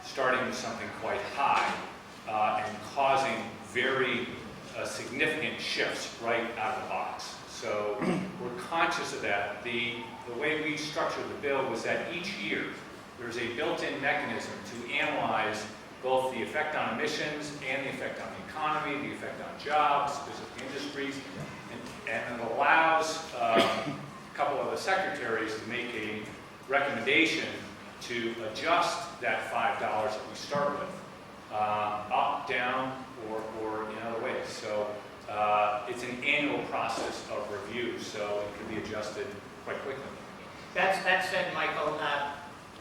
starting with something quite high and causing very significant shifts right out of the box. So we're conscious of that. The way we structured the bill was that each year there's a built-in mechanism to analyze both the effect on emissions and the effect on the economy, the effect on jobs, specific industries, and it allows a couple of the secretaries to make a recommendation to adjust that $5 that we start with, up, down, or in other ways. So it's an annual process of review, so it can be adjusted quite quickly. That said, Michael,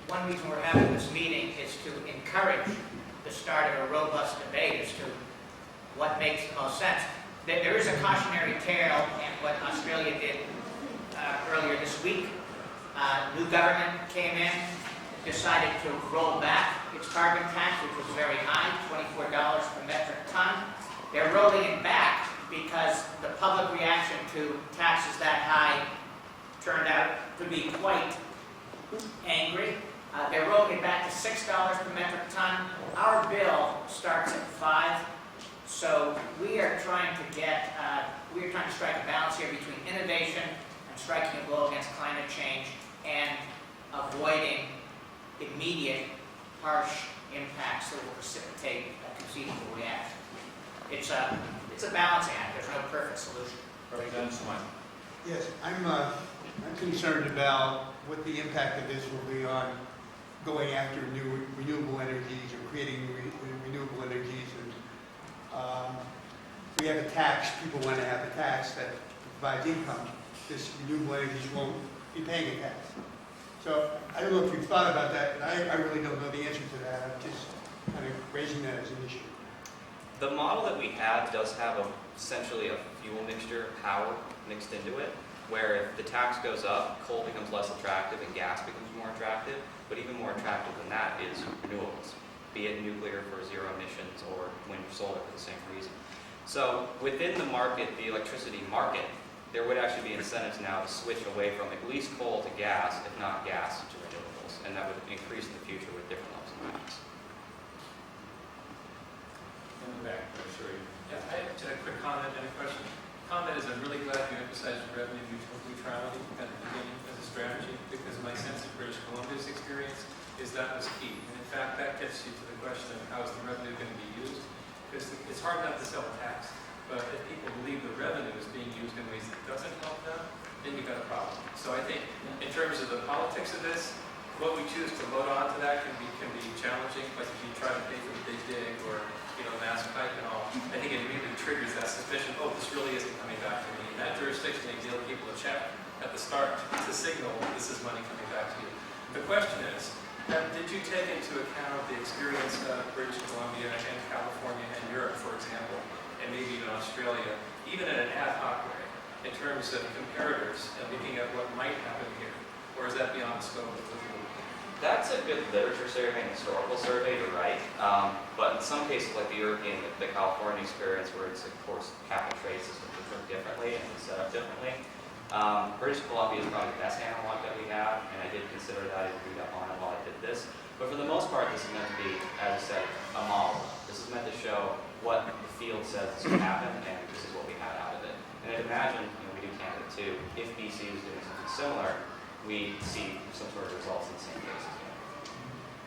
one reason we're having this meeting is to encourage the start of a robust debate as to what makes the most sense. There is a cautionary tale in what Australia did earlier this week. New government came in, decided to roll back its carbon tax, which was very high, $24 per metric ton. They're rolling it back because the public reaction to taxes that high turned out to be quite angry. They're rolling it back to $6 per metric ton. Our bill starts at $5. So we are trying to strike a balance here between innovation and striking a blow against climate change and avoiding immediate, harsh impacts that will precipitate a conceivable reaction. It's a balancing act. There's no perfect solution. Yes, I'm concerned about what the impact of this will be on going after new renewable energies or creating new renewable energies. And we have a tax. People want to have a tax that provides income. This renewable energies won't be paying a tax. So I don't know if you've thought about that. I really don't know the answer to that. I'm just kind of raising that as an issue. The model that we have does have essentially a fuel mixture power mixed into it, where if the tax goes up, coal becomes less attractive and gas becomes more attractive. But even more attractive than that is renewables, be it nuclear for zero emissions or wind or solar for the same reason. So within the market, the electricity market, there would actually be incentives now to switch away from at least coal to gas, if not gas to renewables, and that would increase in the future with different levels of tax. In the back, I'm sure. Yeah, I had a quick comment and a question. Comment is I'm really glad you emphasized revenue neutrality at the beginning as a strategy, because my sense of British Columbia's experience is that was key. And in fact, that gets you to the question of how is the revenue going to be used? Because it's hard not to sell a tax, but if people believe the revenue is being used in ways that doesn't help them, then you've got a problem. So I think in terms of the politics of this, what we choose to load onto that can be challenging, like if you try to pay for the big dig or mass pipe and all, I think it immediately triggers that suspicion, oh, this really isn't coming back to me. In that jurisdiction, they deal people a check at the start to signal this is money coming back to you. The question is, did you take into account the experience of British Columbia and California and Europe, for example, and maybe even Australia, even in an ad hoc way, in terms of comparators and looking at what might happen here? Or is that beyond the scope of the rule? That's a good literature survey and historical survey, you're right. But in some cases, like the European, the California experience, where it's, of course, cap and trade systems which work differently and set up differently. British Columbia is probably the best analog that we have, and I did consider that. I did read up on it while I did this. But for the most part, this is meant to be, as I said, a model. This is meant to show what the field says is going to happen, and this is what we had out of it. And I'd imagine, we do Canada too, if BC was doing something similar, we see some sort of results in the same cases.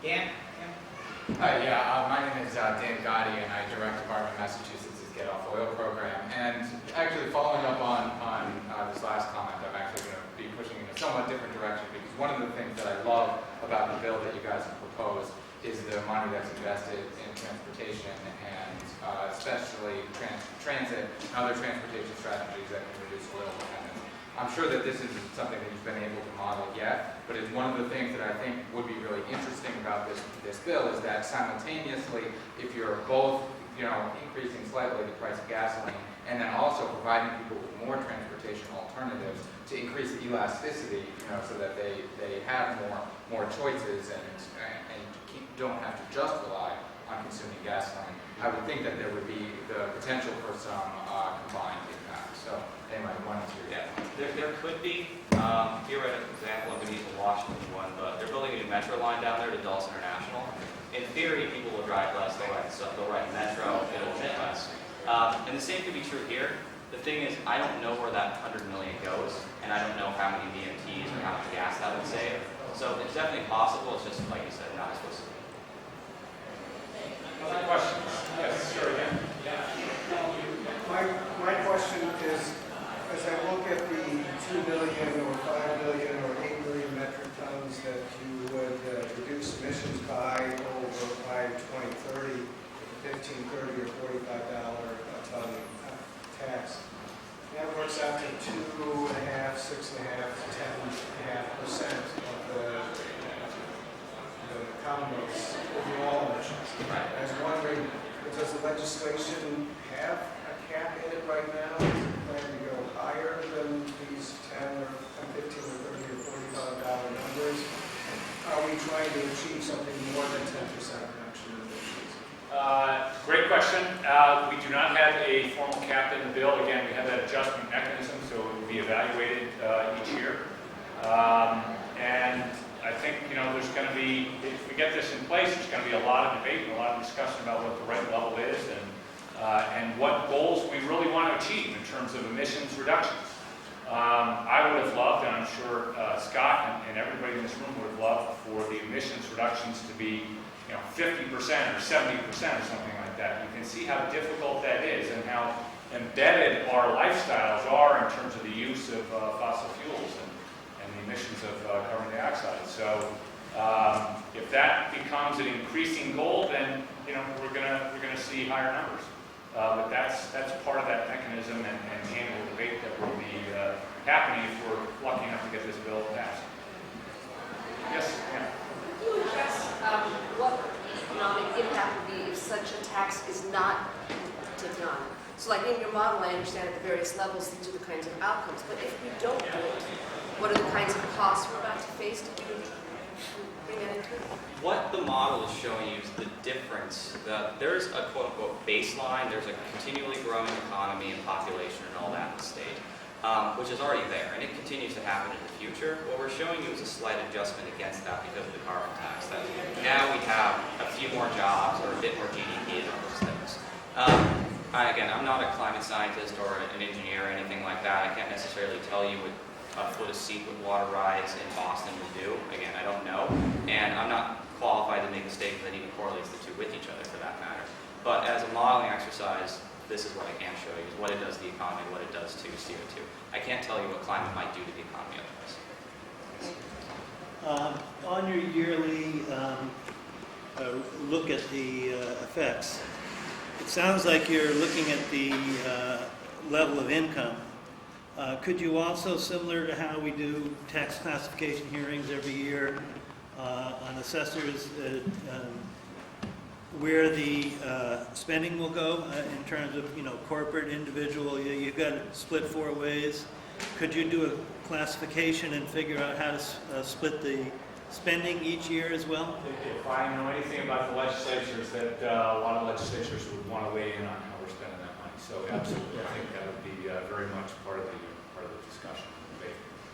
Dan? Hi, yeah, my name is Dan Gotti, and I direct Department of Massachusetts' Get Off Oil program. And actually, following up on this last comment, I'm actually going to be pushing in a somewhat different direction, because one of the things that I love about the bill that you guys have proposed is the money that's invested in transportation and especially transit and other transportation strategies that can reduce oil dependence. I'm sure that this isn't something that you've been able to model yet, but it's one of the things that I think would be really interesting about this bill is that simultaneously, if you're both increasing slightly the price of gasoline and then also providing people with more transportation alternatives to increase the elasticity, so that they have more choices and don't have to just rely on consuming gasoline, I would think that there would be the potential for some combined impact. So anyway, one is your There could be theoretical example, I believe Washington was metro line down there to Dulles International, in theory, people will drive less, they'll ride metro, it'll emit less. And the same could be true here. The thing is, I don't know where that 100 million goes, and I don't know how many VMTs or how much gas that would save. So it's definitely possible, it's just, like you said, not explicit. Other questions? Yes, sure, again. My question is, as I look at the 2 million or 5 million or 8 million metric tons that you would reduce emissions by 2030, 15, 30, or $45 a ton tax, that works out to 2.5%, 6.5%, 10.5% of the Commonwealth's overall emissions. I was wondering, does the legislation have a cap in it right now? Is it planned to go higher than these 10 or 15 or 30 or $45 numbers? Are we trying to achieve something more than 10% reduction in emissions? Great question. We do not have a formal cap in the bill. Again, we have that adjustment mechanism, so it will be evaluated each year. And I think, there's going to be, if we get this in place, there's going to be a lot of debate and a lot of discussion about what the right level is and what goals we really want to achieve in terms of emissions reductions. I would have loved, and I'm sure Scott and everybody in this room would have loved, for the emissions reductions to be 50% or 70% or something like that. You can see how difficult that is and how embedded our lifestyles are in terms of the use of fossil fuels and the emissions of carbon dioxide. So if that becomes an increasing goal, then we're gonna see higher numbers. But that's part of that mechanism and annual debate that will be happening if we're lucky enough to get this bill passed. Yes, yeah. Can you address what economic impact would be if such a tax is not taken on? So like in your model, I understand at the various levels these are the kinds of outcomes, but if we don't do it, what are the kinds of costs we're about to face? Did you bring that into it? What the model is showing you is the difference. There's a quote-unquote baseline, there's a continually growing economy and population and all that in the state, which is already there, and it continues to happen in the future. What we're showing you is a slight adjustment against that because of the carbon tax. That now we have a few more jobs or a bit more GDP and all those things. Again, I'm not a climate scientist or an engineer or anything like that. I can't necessarily tell you what a foot of seat with water rides in Boston would do. Again, I don't know, and I'm not qualified to make a statement that even correlates the two with each other for that matter. But as a modeling exercise, this is what I can show you, is what it does to the economy, what it does to CO2. I can't tell you what climate might do to the economy otherwise. On your yearly look at the effects, it sounds like you're looking at the level of income. Could you also, similar to how we do tax classification hearings every year on assessors, where the spending will go in terms of corporate, individual? You've got it split 4 ways. Could you do a classification and figure out how to split the spending each year as well? If I know anything about the legislatures, that a lot of legislatures would want to weigh in on how we're spending that money. So absolutely, I think that would be very much part of the discussion.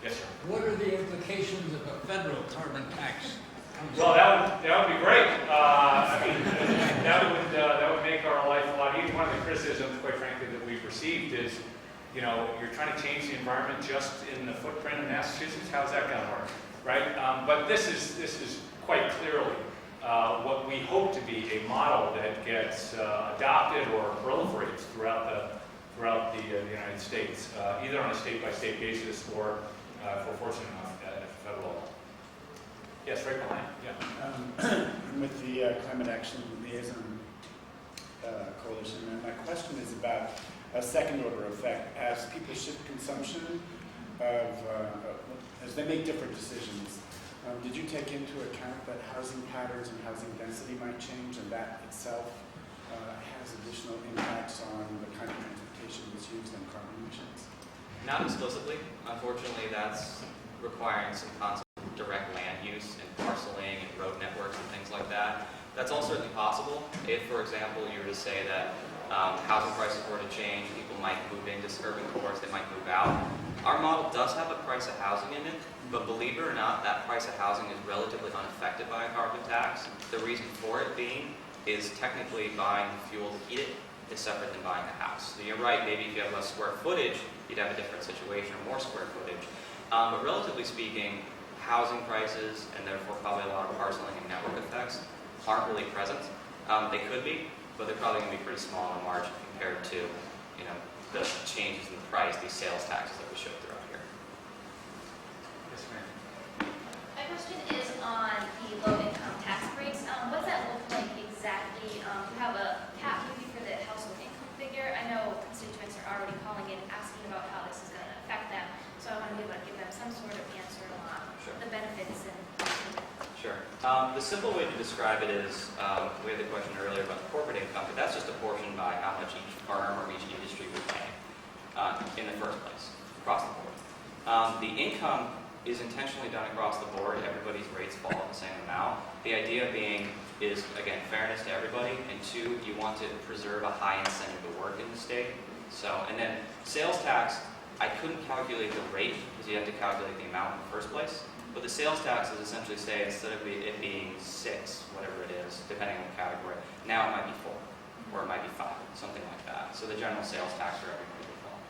Yes, sir. What are the implications of a federal carbon tax? Well, that would be great. I mean, that would make our life a lot easier. One of the criticisms, quite frankly, that we've received is, you're trying to change the environment just in the footprint of Massachusetts. How's that going to work, right? But this is quite clearly what we hope to be a model that gets adopted or proliferates throughout the United States, either on a state-by-state basis or, if we're fortunate enough, at the federal level. Yes, right behind. Yeah. With the Climate Action Liaison Coalition, and my question is about a second-order effect. As people shift consumption as they make different decisions, did you take into account that housing patterns and housing density might change, and that itself has additional impacts on the kind of transportation that's used and carbon emissions? Not explicitly. Unfortunately, that's requiring some concept of direct land use and parceling and road networks and things like that. That's all certainly possible if, for example, you were to say that housing prices were to change, people might move into suburban cores, they might move out. Our model does have a price of housing in it, but believe it or not, that price of housing is relatively unaffected by a carbon tax. The reason for it being is technically buying fuel to heat it is separate than buying a house. So you're right, maybe if you have less square footage, you'd have a different situation or more square footage. But relatively speaking, housing prices and therefore probably a lot of parceling and network effects aren't really present. They could be, but they're probably going to be pretty small on the margin compared to, the changes in the price, these sales taxes that we showed throughout here. Yes, ma'am. My question is on the low-income tax breaks. What does that look like exactly? You have a cap maybe for the household income figure. I know constituents are already calling in asking about how this is going to affect them, so I want to be able to give them some sort of answer on the benefits and. Sure. The simple way to describe it is, we had the question earlier about the corporate income, but that's just apportioned by how much each firm or each industry would pay in the first place, across the board. The income is intentionally done across the board. Everybody's rates fall at the same amount. The idea being is, again, fairness to everybody, and two, you want to preserve a high incentive to work in the state. So, and then sales tax, I couldn't calculate the rate because you have to calculate the amount in the first place. But the sales taxes essentially say instead of it being 6, whatever it is, depending on the category, now it might be 4, or it might be 5, something like that. So the general sales tax for everybody would fall.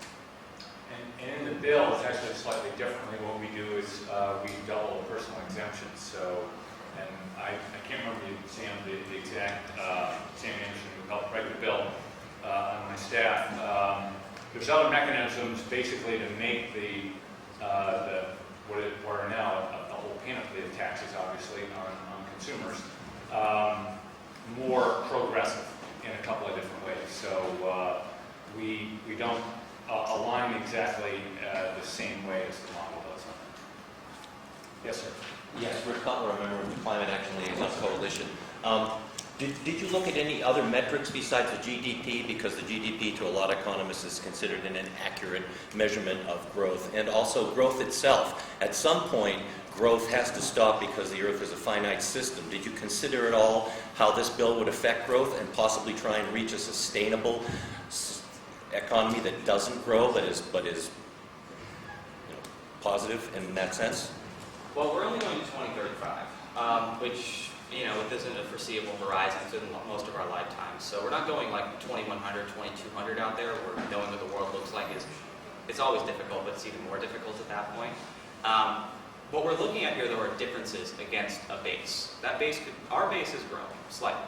And in the bill, it's actually slightly differently. What we do is we double personal exemptions. So, and I can't remember the exact Sam Anderson who helped write the bill on my staff. There's other mechanisms basically to make what are now a whole panoply of taxes, obviously, on consumers, more progressive in a couple of different ways. So we don't align exactly the same way as the model does. Yes, sir. Yes, Rick Cutler, a member of the Climate Action Liaison Coalition. Did you look at any other metrics besides the GDP? Because the GDP to a lot of economists is considered an inaccurate measurement of growth. And also growth itself. At some point, growth has to stop because the Earth is a finite system. Did you consider at all how this bill would affect growth and possibly try and reach a sustainable economy that doesn't grow, but is positive in that sense? Well, we're only going to 2035, which isn't a foreseeable horizon through most of our lifetimes. So we're not going like 2100, 2200 out there. We're knowing what the world looks like it's always difficult, but it's even more difficult at that point. What we're looking at here, though, are differences against a base. Our base is growing slightly,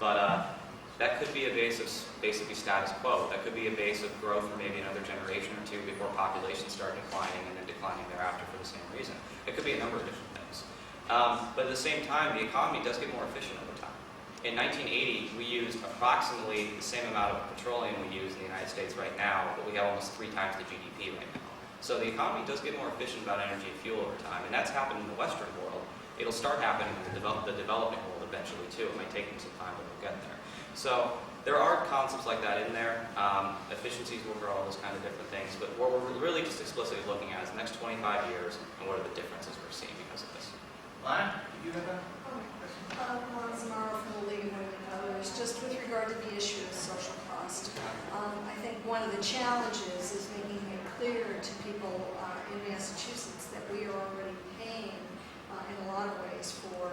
but that could be a base of basically status quo. That could be a base of growth for maybe another generation or two before populations start declining and then declining thereafter for the same reason. It could be a number of different things. But at the same time, the economy does get more efficient over time. In 1980, we used approximately the same amount of petroleum we use in the United States right now, but we have almost 3 times the GDP right now. So the economy does get more efficient about energy and fuel over time, and that's happened in the Western world. It'll start happening in the developing world eventually too. It might take them some time, but we'll get there. So there are concepts like that in there. Efficiencies will grow, those kind of different things. But what we're really just explicitly looking at is the next 25 years and what are the differences we're seeing because of this. Lana, did you have a Lana Zamaro from the League of Women and Others. Just with regard to the issue of social cost, I think one of the challenges is making it clear to people in Massachusetts that we are already paying in a lot of ways for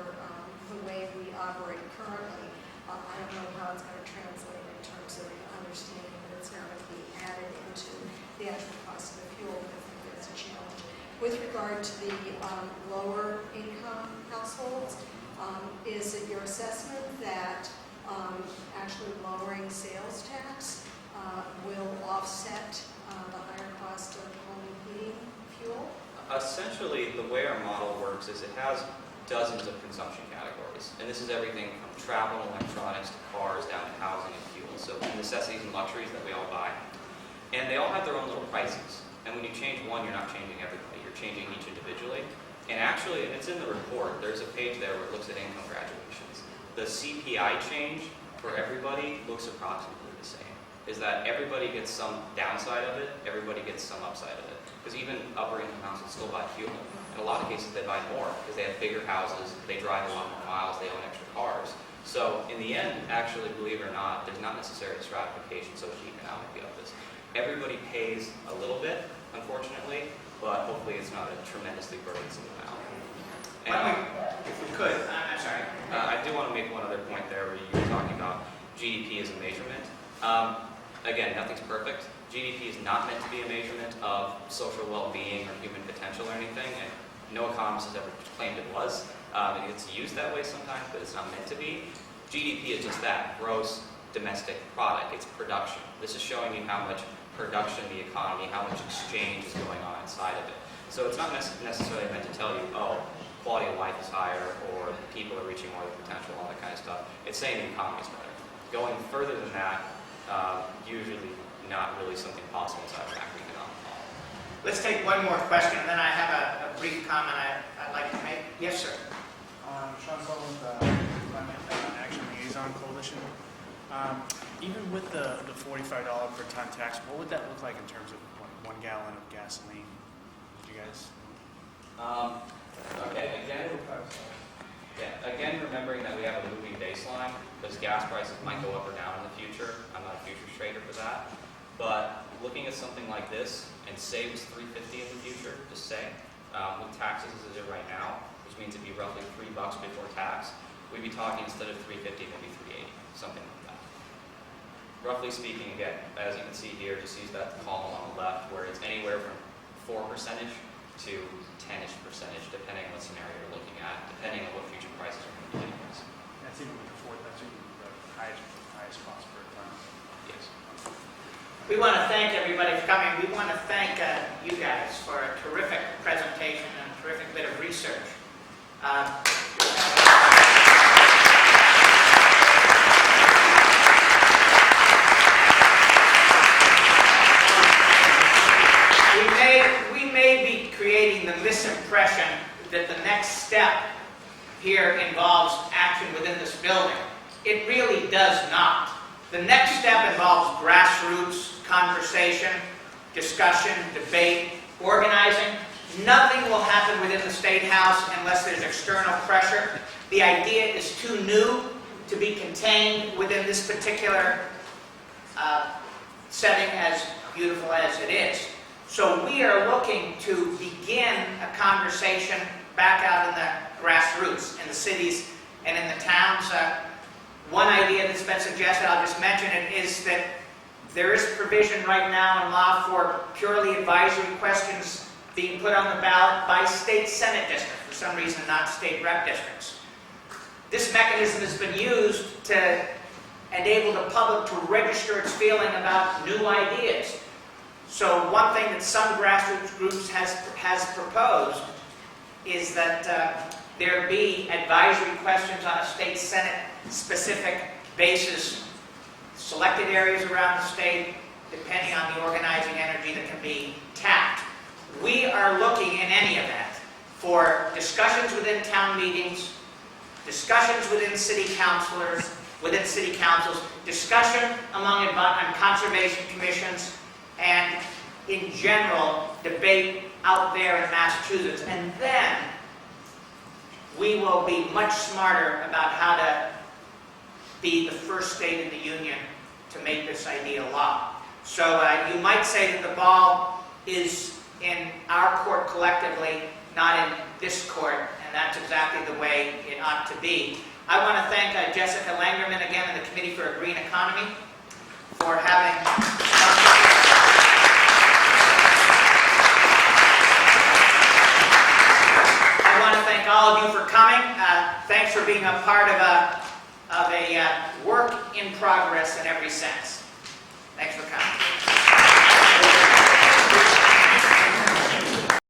the way we operate currently. I don't know how it's going to translate in terms of understanding that it's now going to be added into the actual cost of the fuel, but I think that's a challenge. With regard to the lower income households, is it your assessment that actually lowering sales tax will offset the higher cost of home heating fuel? Essentially, the way our model works is it has dozens of consumption categories. And this is everything from travel and electronics to cars down to housing and fuel. So necessities and luxuries that we all buy. And they all have their own little prices. And when you change one, you're not changing everybody. You're changing each individually. And actually, and it's in the report, there's a page there where it looks at income graduations. The CPI change for everybody looks approximately the same. Is that everybody gets some downside of it, everybody gets some upside of it. Because even upper income households still buy fuel. In a lot of cases, they buy more because they have bigger houses, they drive a lot more miles, they own extra cars. So in the end, actually, believe it or not, there's not necessarily a stratification socioeconomically of this. Everybody pays a little bit, unfortunately, but hopefully it's not a tremendously burdensome amount. And, If we could, I'm sorry. I do want to make one other point there where you were talking about GDP as a measurement. Again, nothing's perfect. GDP is not meant to be a measurement of social well-being or human potential or anything, and no economist has ever claimed it was. It's used that way sometimes, but it's not meant to be. GDP is just that, gross domestic product. It's production. This is showing you how much production in the economy, how much exchange is going on inside of it. So it's not necessarily meant to tell you, oh, quality of life is higher, or people are reaching more of their potential, all that kind of stuff. It's saying the economy is better. Going further than that, usually not really something possible inside of macroeconomic model. Let's take one more question, and then I have a brief comment I'd like to make. Yes, sir. Sean Sullivan with the Climate Action Liaison Coalition. Even with the $45 per ton tax, what would that look like in terms of 1 gallon of gasoline? Would you guys? Okay, again, remembering that we have a moving baseline, because gas prices might go up or down in the future. I'm not a futures trader for that. But looking at something like this, and say it was $3.50 in the future, just say, with taxes as it is right now, which means it'd be roughly $3 before tax, we'd be talking instead of $3.50, maybe $3.80, something like that. Roughly speaking, again, as you can see here, just use that column on the left, where it's anywhere from 4% to 10-ish%, depending on what scenario you're looking at, depending on what future prices are going to be. That's even with that's even the highest cost per ton. Yes. We want to thank everybody for coming. We want to thank you guys for a terrific presentation and a terrific bit of research. We may be creating the misimpression that the next step here involves action within this building. It really does not. The next step involves grassroots conversation, discussion, debate, organizing. Nothing will happen within the State House unless there's external pressure. The idea is too new to be contained within this particular setting, as beautiful as it is. So we are looking to begin a conversation back out in the grassroots, in the cities and in the towns. One idea that's been suggested, I'll just mention it, is that there is provision right now in law for purely advisory questions being put on the ballot by state senate districts, for some reason not state rep districts. This mechanism has been used to enable the public to register its feeling about new ideas. So one thing that some grassroots groups has proposed is that there be advisory questions on a state senate specific basis, selected areas around the state, depending on the organizing energy that can be tapped. We are looking in any event for discussions within town meetings, discussions within city councilors, within city councils, discussion among conservation commissions, and in general, debate out there in Massachusetts. And then we will be much smarter about how to be the first state in the union to make this idea law. So you might say that the ball is in our court collectively, not in this court, and that's exactly the way it ought to be. I want to thank Jessica Langerman again and the Committee for a Green Economy for having I want to thank all of you for coming. Thanks for being a part of a work in progress in every sense. Thanks for coming.